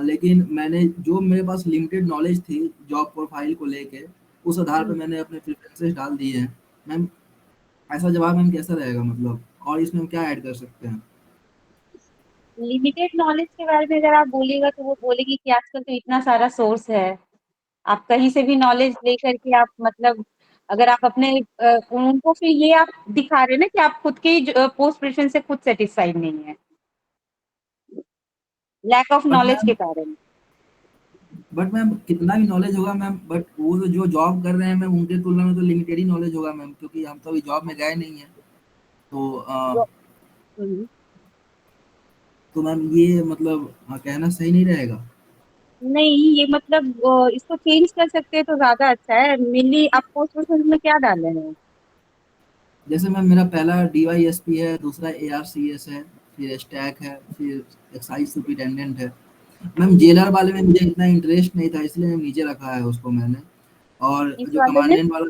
लेकिन मैंने जो मेरे पास लिमिटेड नॉलेज थी जॉब प्रोफाइल को लेके, उस आधार पर मैंने अपने प्रेफरेंसेस डाल दिए हैं मैम। ऐसा जवाब मैम कैसा रहेगा मतलब, और इसमें हम क्या ऐड कर सकते हैं? लिमिटेड नॉलेज के बारे में अगर आप बोलिएगा तो वो बोलेगी कि आजकल तो इतना सारा सोर्स है, आप कहीं से भी नॉलेज लेकर के आप मतलब, अगर आप अपने उनको फिर ये आप दिखा रहे हैं ना कि आप खुद के पोस्ट प्रेफरेंस से खुद सेटिस्फाइड नहीं है, लैक ऑफ नॉलेज के कारण। बट मैम कितना भी नॉलेज होगा मैम, बट वो जो जॉब कर रहे हैं मैम उनके तुलना में तो लिमिटेड ही नॉलेज होगा मैम, क्योंकि हम तो अभी जॉब में गए नहीं है। तो मैम ये मतलब कहना सही नहीं रहेगा। नहीं, ये मतलब इसको चेंज कर सकते हैं तो ज्यादा अच्छा है। मेनली आप पोस्ट प्रेफरेंस में क्या डाल रहे हैं? जैसे मैम मेरा पहला DYSP है, दूसरा ARCS है, फिर स्टैक है, फिर एक्साइज सुपरिटेंडेंट है। मैम जेलर वाले में मुझे इतना इंटरेस्ट नहीं था, इसलिए मैम नीचे रखा है उसको मैंने। और इस जो वाले में कमांडेंट वाला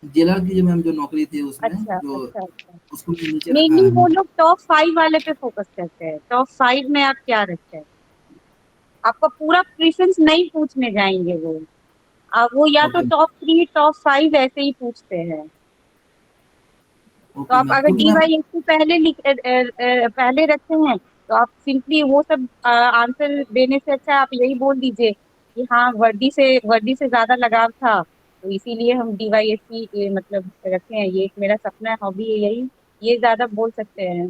जेलर की जो मैम जो नौकरी थी उसमें अच्छा जो, अच्छा अच्छा, उसको मैंने नीचे रखा मेनली है वो मैम। लोग टॉप 5 वाले पे फोकस करते हैं। टॉप 5 में आप क्या रखते हैं? आपका पूरा प्रेफरेंस नहीं पूछने जाएंगे वो, वो या तो ओके टॉप 3 टॉप 5 ऐसे ही पूछते हैं। तो ओके आप मैम, अगर क्योंकि मैम DYSP पहले रखते हैं तो आप सिंपली वो सब आंसर देने से अच्छा आप यही बोल दीजिए कि हाँ, वर्दी से ज्यादा लगाव था, तो इसीलिए हम DYSP मतलब रखे हैं, ये एक मेरा सपना है, हॉबी है यही, ये ज्यादा बोल सकते हैं।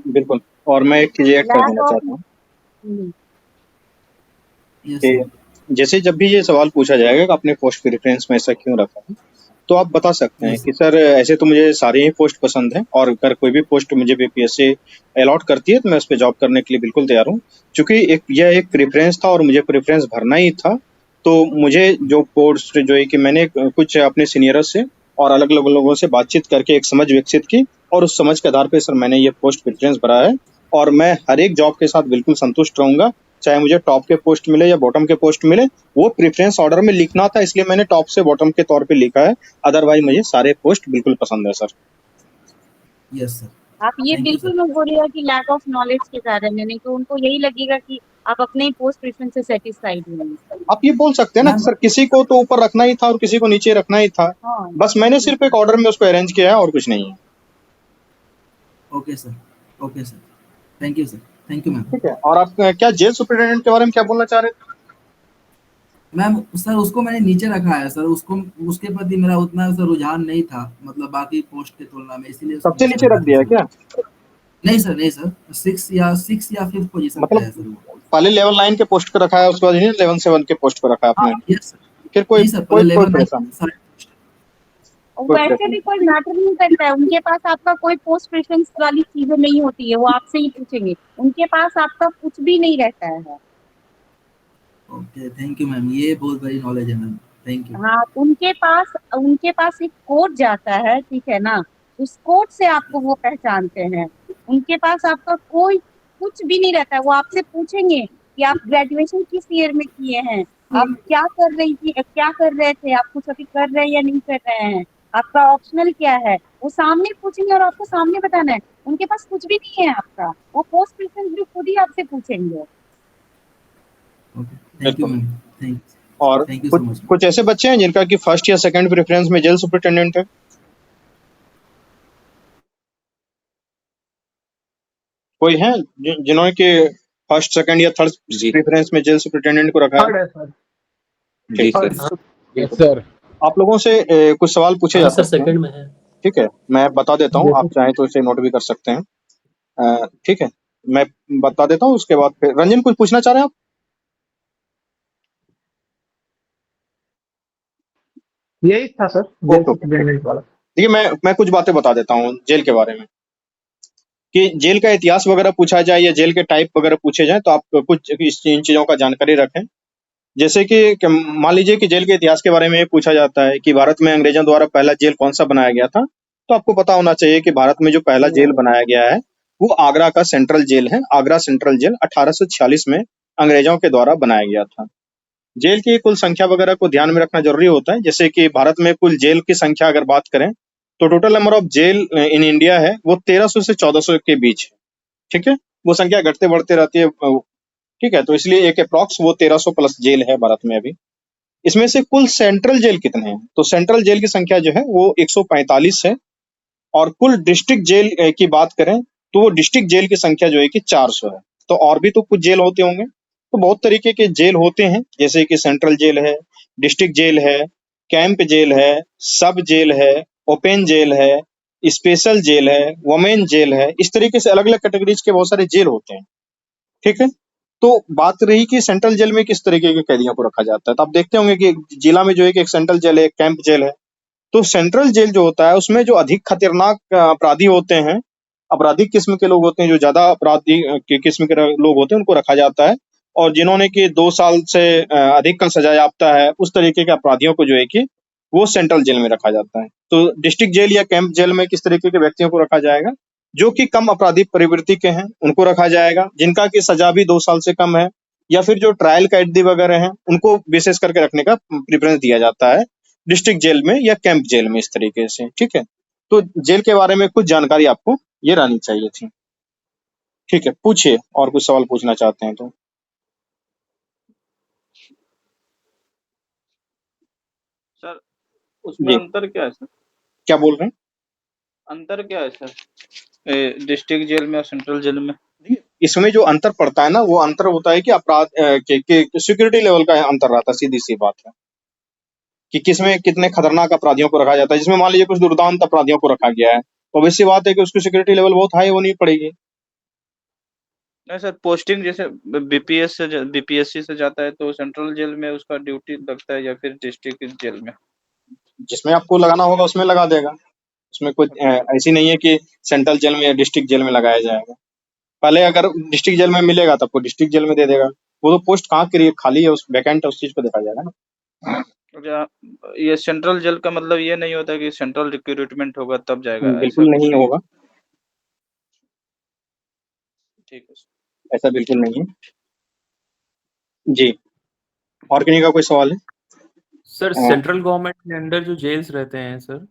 बिल्कुल। और मैं एक चीज ऐड कर लैक देना ऑफ। चाहता हूँ यस कि सर। जैसे जब भी ये सवाल पूछा जाएगा कि आपने पोस्ट प्रेफरेंस में ऐसा क्यों रखा है, तो आप बता सकते हैं यस कि सर ऐसे तो मुझे सारे ही पोस्ट पसंद हैं, और अगर कोई भी पोस्ट मुझे BPSC अलॉट करती है तो मैं उस पर जॉब करने के लिए बिल्कुल तैयार हूँ। क्योंकि यह एक प्रेफरेंस था और मुझे प्रेफरेंस भरना ही था। तो मुझे जो पोस्ट जो है कि मैंने कुछ अपने सीनियर्स से और अलग अलग लोगों से बातचीत करके एक समझ विकसित की, और उस समझ के आधार पर सर मैंने ये पोस्ट प्रेफरेंस भरा है। और मैं हर एक जॉब के साथ बिल्कुल संतुष्ट रहूंगा, चाहे मुझे टॉप के पोस्ट मिले या बॉटम के पोस्ट मिले। वो प्रेफरेंस ऑर्डर में लिखना था, इसलिए मैंने टॉप से बॉटम के तौर पे लिखा है। अदरवाइज मुझे सारे पोस्ट बिल्कुल पसंद है सर। Yes sir. आप ये थैंक यू बिल्कुल सर। मत बोलिएगा कि लैक ऑफ नॉलेज के कारण है, नहीं तो उनको यही लगेगा कि आप अपने ही पोस्ट प्रेफरेंस से सेटिस्फाइड नहीं हैं। आप ये बोल सकते हैं ना कि मैम सर किसी को तो ऊपर रखना ही था और किसी को नीचे रखना ही था, हाँ बस मैंने सिर्फ एक ऑर्डर में उसको अरेंज किया है और कुछ नहीं है। Okay sir. Okay sir. Thank you sir. Thank you ma'am. ठीक है। और आप क्या जेल सुपरिटेंडेंट के बारे में क्या बोलना चाह रहे थे? मैम सर उसको मैंने नीचे रखा है सर, उसको उसके प्रति मेरा उतना सर रुझान नहीं था, मतलब बाकी पोस्ट की तुलना में, इसीलिए उसको सबसे नीचे नीचे रखा रख था दिया है सर। क्या? नहीं सर, नहीं सर, 6 या 5th पोजीशन पे मतलब है सर वो। पहले लेवल 9 के पोस्ट पे रखा है, उसके बाद लेवल 7 के पोस्ट पे रखा है हाँ आपने? Yes sir. फिर कोई नहीं सर, कोई पहले कोई लेवल 9 परेशानी सारे पोस्ट। कोई वैसे परेशानी भी कोई मैटर नहीं करता है, उनके पास आपका कोई पोस्ट प्रेफरेंस वाली चीजें नहीं होती है, वो आपसे ही पूछेंगे, उनके पास आपका कुछ भी नहीं रहता है। ओके, थैंक यू मैम, ये बहुत बड़ी नॉलेज है मैम। Thank you. हाँ, उनके पास एक कोड जाता है, ठीक है ना, उस कोड से आपको वो पहचानते हैं। उनके पास आपका कोई कुछ भी नहीं रहता है, वो आपसे पूछेंगे कि आप ग्रेजुएशन किस ईयर में किए हैं, आप क्या कर रही थी, क्या कर रहे थे, आप कुछ अभी कर रहे हैं या नहीं कर रहे हैं, आपका ऑप्शनल क्या है, वो सामने पूछेंगे और आपको सामने बताना है। उनके पास कुछ भी नहीं है आपका, वो पोस्ट प्रेफरेंस भी खुद ही आपसे पूछेंगे। ओके, थैंक यू बिल्कुल। मैम। थैंक और थैंक यू कुछ सो मच। कुछ ऐसे बच्चे हैं जिनका कि फर्स्ट या सेकंड प्रेफरेंस में जेल सुपरिटेंडेंट है? कोई है जिन्होंने कि फर्स्ट सेकंड या थर्ड जी प्रेफरेंस में जेल सुपरिटेंडेंट को रखा है? थर्ड है सर। जी ठीक है। सर। Yes sir. आप लोगों से कुछ सवाल पूछे जा हाँ सर, सकते हैं, सेकंड में है। ठीक है, मैं बता देता हूँ, आप चाहें तो इसे नोट भी कर सकते हैं। ठीक है, मैं बता देता हूँ, उसके बाद फिर रंजन कुछ पूछना चाह रहे हैं आप? यही था सर, ओके ओके, देखिए मैं कुछ बातें बता देता हूँ जेल के बारे में, कि जेल का इतिहास वगैरह पूछा जाए या जेल के टाइप वगैरह पूछे जाए तो आप कुछ इन चीजों का जानकारी रखें। जैसे कि मान लीजिए कि जेल के इतिहास के बारे में ये पूछा जाता है कि भारत में अंग्रेजों द्वारा पहला जेल कौन सा बनाया गया था, तो आपको पता होना चाहिए कि भारत में जो पहला जेल बनाया गया है वो आगरा का सेंट्रल जेल है। आगरा सेंट्रल जेल 1846 में अंग्रेजों के द्वारा बनाया गया था। जेल की कुल संख्या वगैरह को ध्यान में रखना जरूरी होता है। जैसे कि भारत में कुल जेल की संख्या अगर बात करें तो total number of jail in India है वो 1300 से 1400 के बीच है, ठीक है, वो संख्या घटते बढ़ते रहती है, ठीक है, तो इसलिए एक अप्रॉक्स वो 1300 प्लस जेल है भारत में अभी। इसमें से कुल सेंट्रल जेल कितने हैं, तो सेंट्रल जेल की संख्या जो है वो 145 है, और कुल डिस्ट्रिक्ट जेल की बात करें तो वो डिस्ट्रिक्ट जेल की संख्या जो है कि 400 है। तो और भी तो कुछ जेल होते होंगे, तो बहुत तरीके के जेल होते हैं, जैसे कि सेंट्रल जेल है, डिस्ट्रिक्ट जेल है, कैंप जेल है, सब जेल है, ओपन जेल है, स्पेशल जेल है, वुमेन जेल है, इस तरीके से अलग अलग कैटेगरीज के बहुत सारे जेल होते हैं, ठीक है। तो बात रही कि सेंट्रल जेल में किस तरीके के कैदियों को रखा जाता है, तो आप देखते होंगे कि जिला में जो है कि एक सेंट्रल जेल है, एक कैंप जेल है। तो सेंट्रल जेल जो होता है उसमें जो अधिक खतरनाक अपराधी होते हैं, आपराधिक किस्म के लोग होते हैं, जो ज्यादा अपराधी के किस्म के लोग होते हैं उनको रखा जाता है, और जिन्होंने कि 2 साल से अधिक का सजा याफ्ता है उस तरीके के अपराधियों को जो है कि वो सेंट्रल जेल में रखा जाता है। तो डिस्ट्रिक्ट जेल या कैंप जेल में किस तरीके के व्यक्तियों को रखा जाएगा, जो कि कम आपराधिक प्रवृत्ति के हैं उनको रखा जाएगा, जिनका की सजा भी 2 साल से कम है, या फिर जो ट्रायल कैदी वगैरह हैं उनको विशेष करके रखने का प्रेफरेंस दिया जाता है डिस्ट्रिक्ट जेल में या कैंप जेल में, इस तरीके से, ठीक है। तो जेल के बारे में कुछ जानकारी आपको ये रहनी चाहिए थी, ठीक है। पूछिए, और कुछ सवाल पूछना चाहते हैं तो। सर उसमें जी, अंतर क्या है सर? क्या बोल रहे हैं? अंतर क्या है सर डिस्ट्रिक्ट जेल में और सेंट्रल जेल में? इसमें जो अंतर पड़ता है ना, वो अंतर होता है कि अपराध के सिक्योरिटी लेवल का अंतर रहता है, सीधी सी बात है, कि किसमें कितने खतरनाक अपराधियों को रखा जाता है। जिसमें मान लीजिए कुछ दुर्दांत अपराधियों को रखा गया है, तो obvious सी बात है कि उसकी सिक्योरिटी लेवल बहुत हाई होनी पड़ेगी। नहीं सर, पोस्टिंग जैसे बीपीएससी से जाता है तो सेंट्रल जेल में उसका ड्यूटी लगता है या फिर डिस्ट्रिक्ट जेल में? जिसमें आपको लगाना होगा उसमें लगा देगा, उसमें कुछ ऐसी नहीं है कि सेंट्रल जेल में या डिस्ट्रिक्ट जेल में लगाया जाएगा। पहले अगर डिस्ट्रिक्ट जेल में मिलेगा तो आपको डिस्ट्रिक्ट जेल में दे देगा, वो तो पोस्ट कहाँ खाली है, उस वैकेंट है, उस चीज को देखा जाएगा ना। अच्छा, ये सेंट्रल जेल का मतलब ये नहीं होता कि सेंट्रल रिक्रूटमेंट होगा तब जाएगा, ऐसा बिल्कुल कुछ नहीं नहीं? होगा, ठीक है सर। ऐसा बिल्कुल नहीं है जी। और किन्हीं का कोई सवाल है? सर सेंट्रल गवर्नमेंट के अंडर जो जेल्स रहते हैं सर,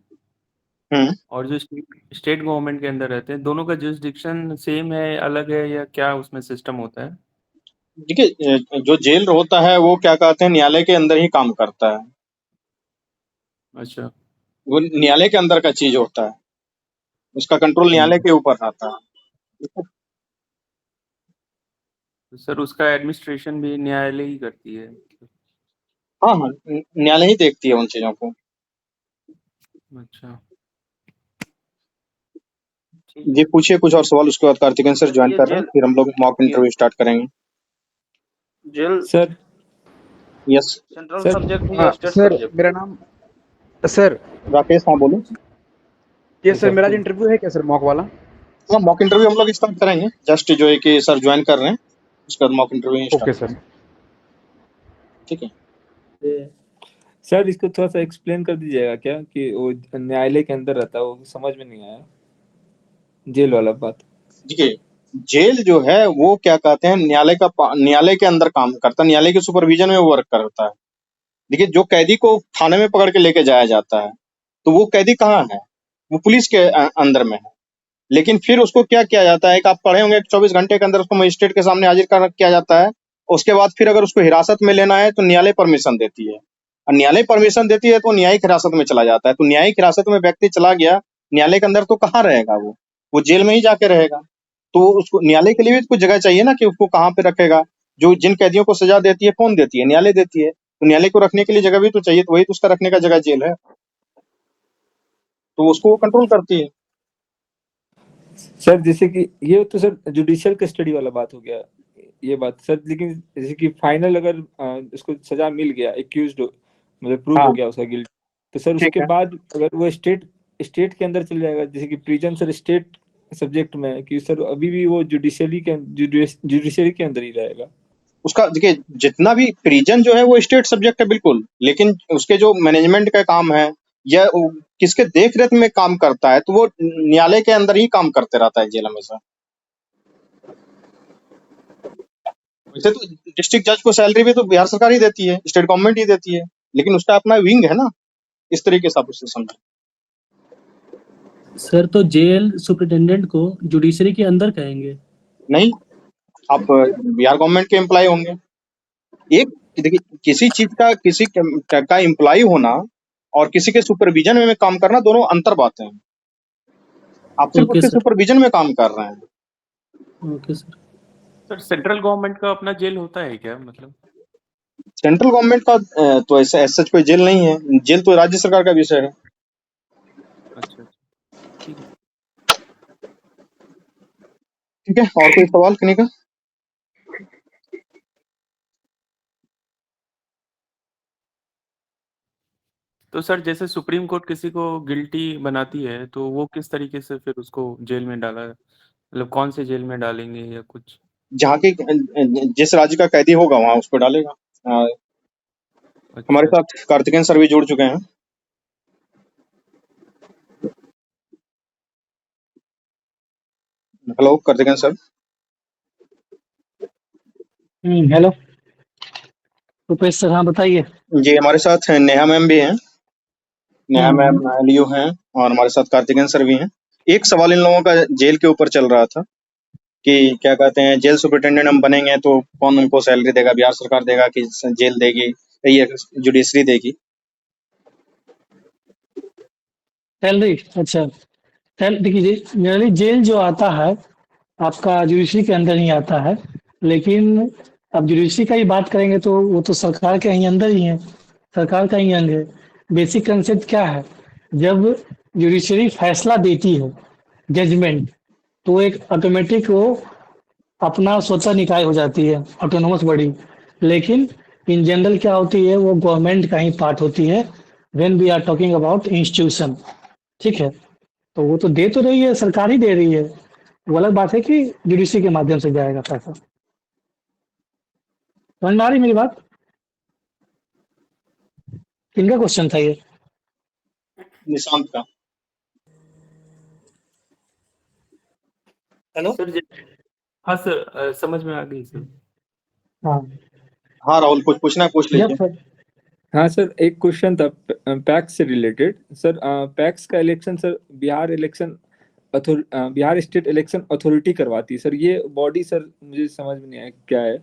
और जो स्टेट गवर्नमेंट के अंदर रहते हैं, दोनों का जुरिसडिक्शन सेम है, अलग है, या क्या उसमें सिस्टम होता है? देखिए, जो जेल होता है वो क्या कहते हैं, न्यायालय के अंदर ही काम करता है, अच्छा, वो न्यायालय के अंदर का चीज होता है, उसका कंट्रोल न्यायालय के ऊपर रहता है। तो सर उसका एडमिनिस्ट्रेशन भी न्यायालय ही करती है? हाँ हाँ, न्यायालय ही देखती है उन चीजों को। अच्छा, जी पूछिए कुछ और सवाल, उसके बाद कार्तिकेयन सर ज्वाइन ये कर रहे हैं, फिर हम लोग मॉक इंटरव्यू स्टार्ट करेंगे। Jail sir yes central sir subject है या स्टेट सर सब्जेक्ट? मेरा नाम सर राकेश, हाँ बोलो। ये सर मेरा इंटरव्यू है क्या सर, मॉक वाला? हाँ, मॉक इंटरव्यू हम लोग स्टार्ट करेंगे, जस्ट जो है कि सर ज्वाइन कर रहे हैं, उसके बाद mock interview okay start sir, करेंगे, ठीक है। सर इसको थोड़ा सा एक्सप्लेन कर दीजिएगा क्या, कि वो न्यायालय के अंदर रहता है, वो समझ में नहीं आया जेल वाला बात। देखिए, जेल जो है वो क्या कहते हैं, न्यायालय के अंदर काम करता है, न्यायालय के सुपरविजन में वर्क करता है। देखिए, जो कैदी को थाने में पकड़ के लेके जाया जाता है तो वो कैदी कहाँ है, वो पुलिस के अंदर में है। लेकिन फिर उसको क्या किया जाता है कि आप पढ़े होंगे 24 घंटे के अंदर उसको मजिस्ट्रेट के सामने हाजिर किया जाता है। उसके बाद फिर अगर उसको हिरासत में लेना है तो न्यायालय परमिशन देती है, और न्यायालय परमिशन देती है तो न्यायिक हिरासत में चला जाता है। तो न्यायिक हिरासत में व्यक्ति चला गया न्यायालय के अंदर, तो कहाँ रहेगा वो जेल में ही जाके रहेगा। तो उसको न्यायालय के लिए भी कुछ जगह चाहिए ना कि उसको कहाँ पे रखेगा। जो जिन कैदियों को सजा देती है कौन देती है, न्यायालय देती है। तो न्यायालय को रखने के लिए जगह भी तो चाहिए, तो वही तो उसका रखने का जगह जेल है, तो उसको वो कंट्रोल करती है। सर जैसे कि ये तो सर जुडिशियल कस्टडी वाला बात हो गया ये बात सर, लेकिन जैसे कि फाइनल अगर उसको सजा मिल गया, एक्यूज्ड मतलब प्रूव हाँ हो गया उसका गिल्ट, तो सर ठीक उसके है। बाद अगर वो स्टेट के अंदर चल जाएगा, जैसे कि प्रिजन सर स्टेट सब्जेक्ट में है कि सर अभी भी वो जुडिशरी के अंदर ही रहेगा। उसका देखिए, जितना भी प्रिजन जो है वो स्टेट सब्जेक्ट है बिल्कुल, लेकिन उसके जो मैनेजमेंट का काम है या किसके देख रेख में काम करता है, तो वो न्यायालय के अंदर ही काम करते रहता है जेल हमेशा। वैसे तो डिस्ट्रिक्ट जज को सैलरी भी तो बिहार सरकार ही देती है, स्टेट गवर्नमेंट ही देती है, लेकिन उसका अपना विंग है ना, इस तरीके से आप उससे समझें। सर तो जेल सुपरिटेंडेंट को जुडिशरी के अंदर कहेंगे? नहीं, आप बिहार गवर्नमेंट के एम्प्लॉय होंगे। एक देखिए, किसी चीज का किसी का एम्प्लॉय होना और किसी के सुपरविजन में काम करना दोनों अंतर बातें हैं। आप सिर्फ ओके उसके सर। सुपरविजन में काम कर रहे हैं। Okay sir. Sir central government का अपना जेल होता है क्या, मतलब? सेंट्रल गवर्नमेंट का तो ऐसा सच कोई जेल नहीं है, जेल तो राज्य सरकार का विषय है। अच्छा, ठीक है। ठीक है, और कोई सवाल किन्हीं का? तो सर जैसे सुप्रीम कोर्ट किसी को गिल्टी बनाती है तो वो किस तरीके से फिर उसको जेल में डाला, मतलब कौन से जेल में डालेंगे या कुछ? जहाँ के जिस राज्य का कैदी होगा वहां उसको डालेगा। हमारे अच्छा, साथ कार्तिकेयन सर भी जुड़ चुके हैं। Hello Karthikeyan sir. Hello Rupesh sir, हाँ बताइए। जी, हमारे साथ नेहा मैम भी हैं, नेहा मैम लियो हैं, और हमारे साथ कार्तिकेयन सर भी हैं। एक सवाल इन लोगों का जेल के ऊपर चल रहा था कि क्या कहते हैं, जेल सुपरिटेंडेंट हम बनेंगे तो कौन उनको सैलरी देगा, बिहार सरकार देगा कि जेल देगी, ये जुडिशरी देगी? सैलरी, अच्छा। देखिए जनरली जेल जो आता है आपका जुडिशरी के अंदर ही आता है, लेकिन अब जुडिशरी का ही बात करेंगे तो वो तो सरकार के ही अंदर ही है, सरकार का ही अंग है। बेसिक कंसेप्ट क्या है, जब जुडिशरी फैसला देती है जजमेंट, तो एक ऑटोमेटिक वो अपना स्वतः निकाय हो जाती है, ऑटोनोमस बॉडी। लेकिन इन जनरल क्या होती है, वो गवर्नमेंट का ही पार्ट होती है when we are talking about institution. ठीक है, तो वो तो दे तो रही है, सरकार ही दे रही है। वो अलग बात है कि जुडिशरी के माध्यम से जाएगा पैसा। समझ में आ रही मेरी बात? किनका क्वेश्चन था ये? निशांत का। हेलो सर हाँ सर, समझ में आ गई सर। हाँ हाँ राहुल, कुछ पूछना है पूछ लीजिए। सर। हाँ सर, एक क्वेश्चन था पैक्स से रिलेटेड। सर पैक्स का election sir Bihar state election authority करवाती है सर, ये बॉडी सर मुझे समझ में नहीं आया क्या है।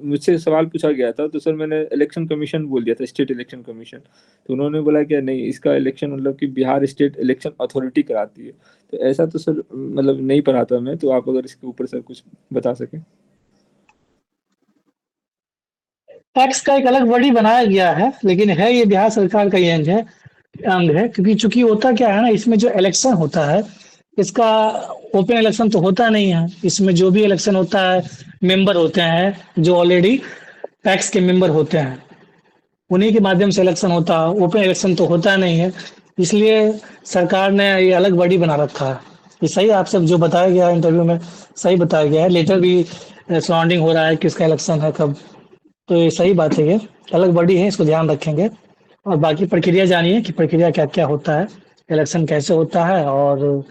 मुझसे सवाल पूछा गया था तो सर मैंने इलेक्शन कमीशन बोल दिया था, स्टेट इलेक्शन कमीशन, तो उन्होंने बोला कि नहीं, इसका इलेक्शन मतलब कि बिहार स्टेट इलेक्शन अथॉरिटी कराती है। तो ऐसा तो सर मतलब नहीं पढ़ा था मैं, तो आप अगर इसके ऊपर सर कुछ बता सकें। टैक्स का एक अलग बॉडी बनाया गया है, लेकिन है ये बिहार सरकार का ही अंग है, क्योंकि चूंकि होता क्या है ना, इसमें जो इलेक्शन होता है इसका ओपन इलेक्शन तो होता नहीं है। इसमें जो भी इलेक्शन होता है मेंबर होते हैं जो ऑलरेडी टैक्स के मेंबर होते हैं, उन्हीं के माध्यम से इलेक्शन होता है। ओपन इलेक्शन तो होता नहीं है, इसलिए सरकार ने ये अलग बॉडी बना रखा है। ये सही आप सब जो बताया गया इंटरव्यू में सही बताया गया है, लेटर भी सराउंडिंग हो रहा है किसका इलेक्शन है कब, तो ये सही बात है, ये अलग बॉडी है, इसको ध्यान रखेंगे। और बाकी प्रक्रिया जानिए कि प्रक्रिया क्या क्या होता है, इलेक्शन कैसे होता है और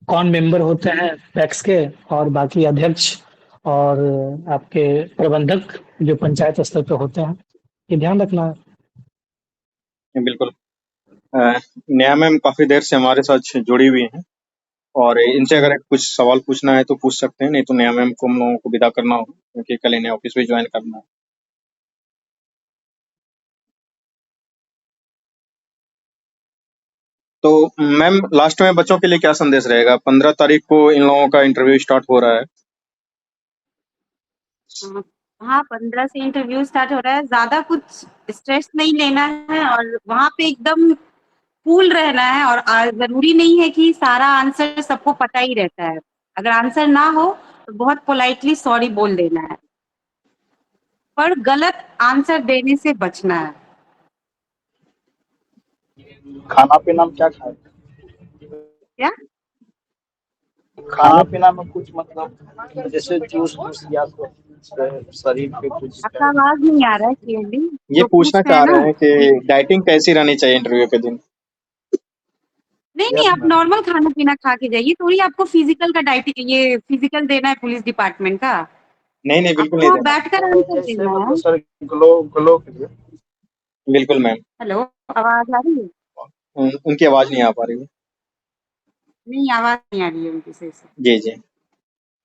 कौन मेंबर होते हैं टैक्स के, और बाकी अध्यक्ष और आपके प्रबंधक जो पंचायत स्तर पे होते हैं, ये ध्यान रखना है। बिल्कुल। नेहा मैम काफी देर से हमारे साथ जुड़ी हुई हैं, और इनसे अगर कुछ सवाल पूछना है तो पूछ सकते हैं, नहीं तो नेहा मैम को हम लोगों को विदा करना होगा क्योंकि कल इन्हें ऑफिस भी ज्वाइन करना है। तो मैम लास्ट में बच्चों के लिए क्या संदेश रहेगा? 15 तारीख को इन लोगों का इंटरव्यू स्टार्ट हो रहा है। हाँ 15 से इंटरव्यू स्टार्ट हो रहा है, ज्यादा कुछ स्ट्रेस नहीं लेना है और वहां पे एकदम कूल रहना है। और जरूरी नहीं है कि सारा आंसर सबको पता ही रहता है। अगर आंसर ना हो तो बहुत पोलाइटली सॉरी बोल देना है, पर गलत आंसर देने से बचना है। खाना पीना में क्या खाए? क्या खाना पीना में कुछ मतलब जैसे जूस वूस या तो शरीर पे कुछ आपका आवाज नहीं आ रहा है क्लियरली ये जो पूछ पूछना रहे चाह हैं रहे ना। हैं कि डाइटिंग कैसी रहनी चाहिए इंटरव्यू के दिन? नहीं आप नॉर्मल खाना पीना खा के जाइए, थोड़ी आपको फिजिकल का डाइट ये फिजिकल देना है पुलिस डिपार्टमेंट का। नहीं बिल्कुल आपको नहीं वहाँ देना। बैठकर आंसर जैसे देना मतलब है। सर ग्लो के लिए। बिल्कुल मैम, हेलो, आवाज आ रही है? उनकी आवाज नहीं आ पा रही है। नहीं आवाज नहीं आ रही है उनकी सही से। जी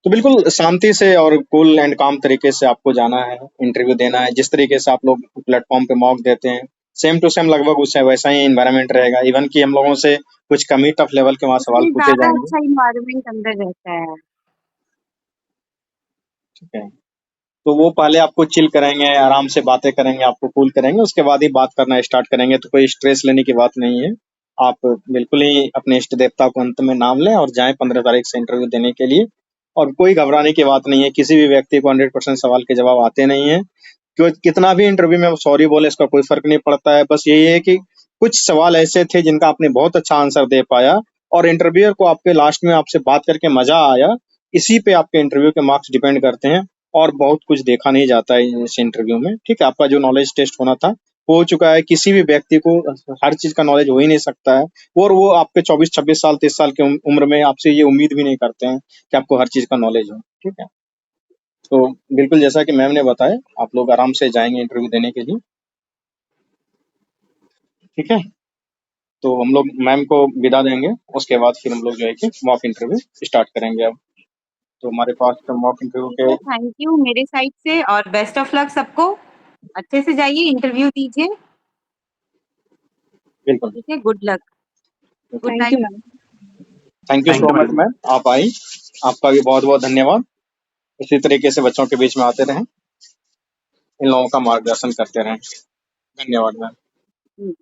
तो बिल्कुल शांति से और कूल एंड काम तरीके से आपको जाना है, इंटरव्यू देना है। जिस तरीके से आप लोग प्लेटफॉर्म पे मॉक देते हैं, सेम टू सेम लगभग उससे वैसा ही एनवायरनमेंट रहेगा। इवन कि हम लोगों से कुछ कम ही टफ लेवल के वहाँ सवाल उससे पूछे ज्यादा जाएंगे। अच्छा इन्वायरमेंट अंदर रहता है। ठीक है, तो वो पहले आपको चिल करेंगे, आराम से बातें करेंगे, आपको कूल करेंगे, उसके बाद ही बात करना स्टार्ट करेंगे। तो कोई स्ट्रेस लेने की बात नहीं है। आप बिल्कुल ही अपने इष्ट देवता को अंत में नाम लें और जाएं 15 तारीख से इंटरव्यू देने के लिए। और कोई घबराने की बात नहीं है, किसी भी व्यक्ति को 100% सवाल के जवाब आते नहीं है। क्यों कितना भी इंटरव्यू में सॉरी बोले, इसका कोई फर्क नहीं पड़ता है। बस यही है कि कुछ सवाल ऐसे थे जिनका आपने बहुत अच्छा आंसर दे पाया और इंटरव्यूअर को आपके लास्ट में आपसे बात करके मजा आया, इसी पे आपके इंटरव्यू के मार्क्स डिपेंड करते हैं। और बहुत कुछ देखा नहीं जाता है इस इंटरव्यू में। ठीक है, आपका जो नॉलेज टेस्ट होना था हो चुका है। किसी भी व्यक्ति को हर चीज का नॉलेज हो ही नहीं सकता है, और वो आपके 24, 26 साल, 30 साल की उम्र में आपसे ये उम्मीद भी नहीं करते हैं कि आपको हर चीज का नॉलेज हो। ठीक है, तो बिल्कुल जैसा कि मैम ने बताया, आप लोग आराम से जाएंगे इंटरव्यू देने के लिए। ठीक है, तो हम लोग मैम को विदा देंगे, उसके बाद फिर हम लोग जो है कि मॉक इंटरव्यू स्टार्ट करेंगे। अब तो हमारे पास तो मॉक इंटरव्यू के थैंक यू मेरे साइड से और बेस्ट ऑफ लक सबको। अच्छे से जाइए, इंटरव्यू दीजिए। बिल्कुल। ठीक है, good luck, good thank you night. Ma'am. Thank you so much ma'am, आप आई, आपका भी बहुत बहुत धन्यवाद। इसी तरीके से बच्चों के बीच में आते रहें, इन लोगों का मार्गदर्शन करते रहें। धन्यवाद मैम।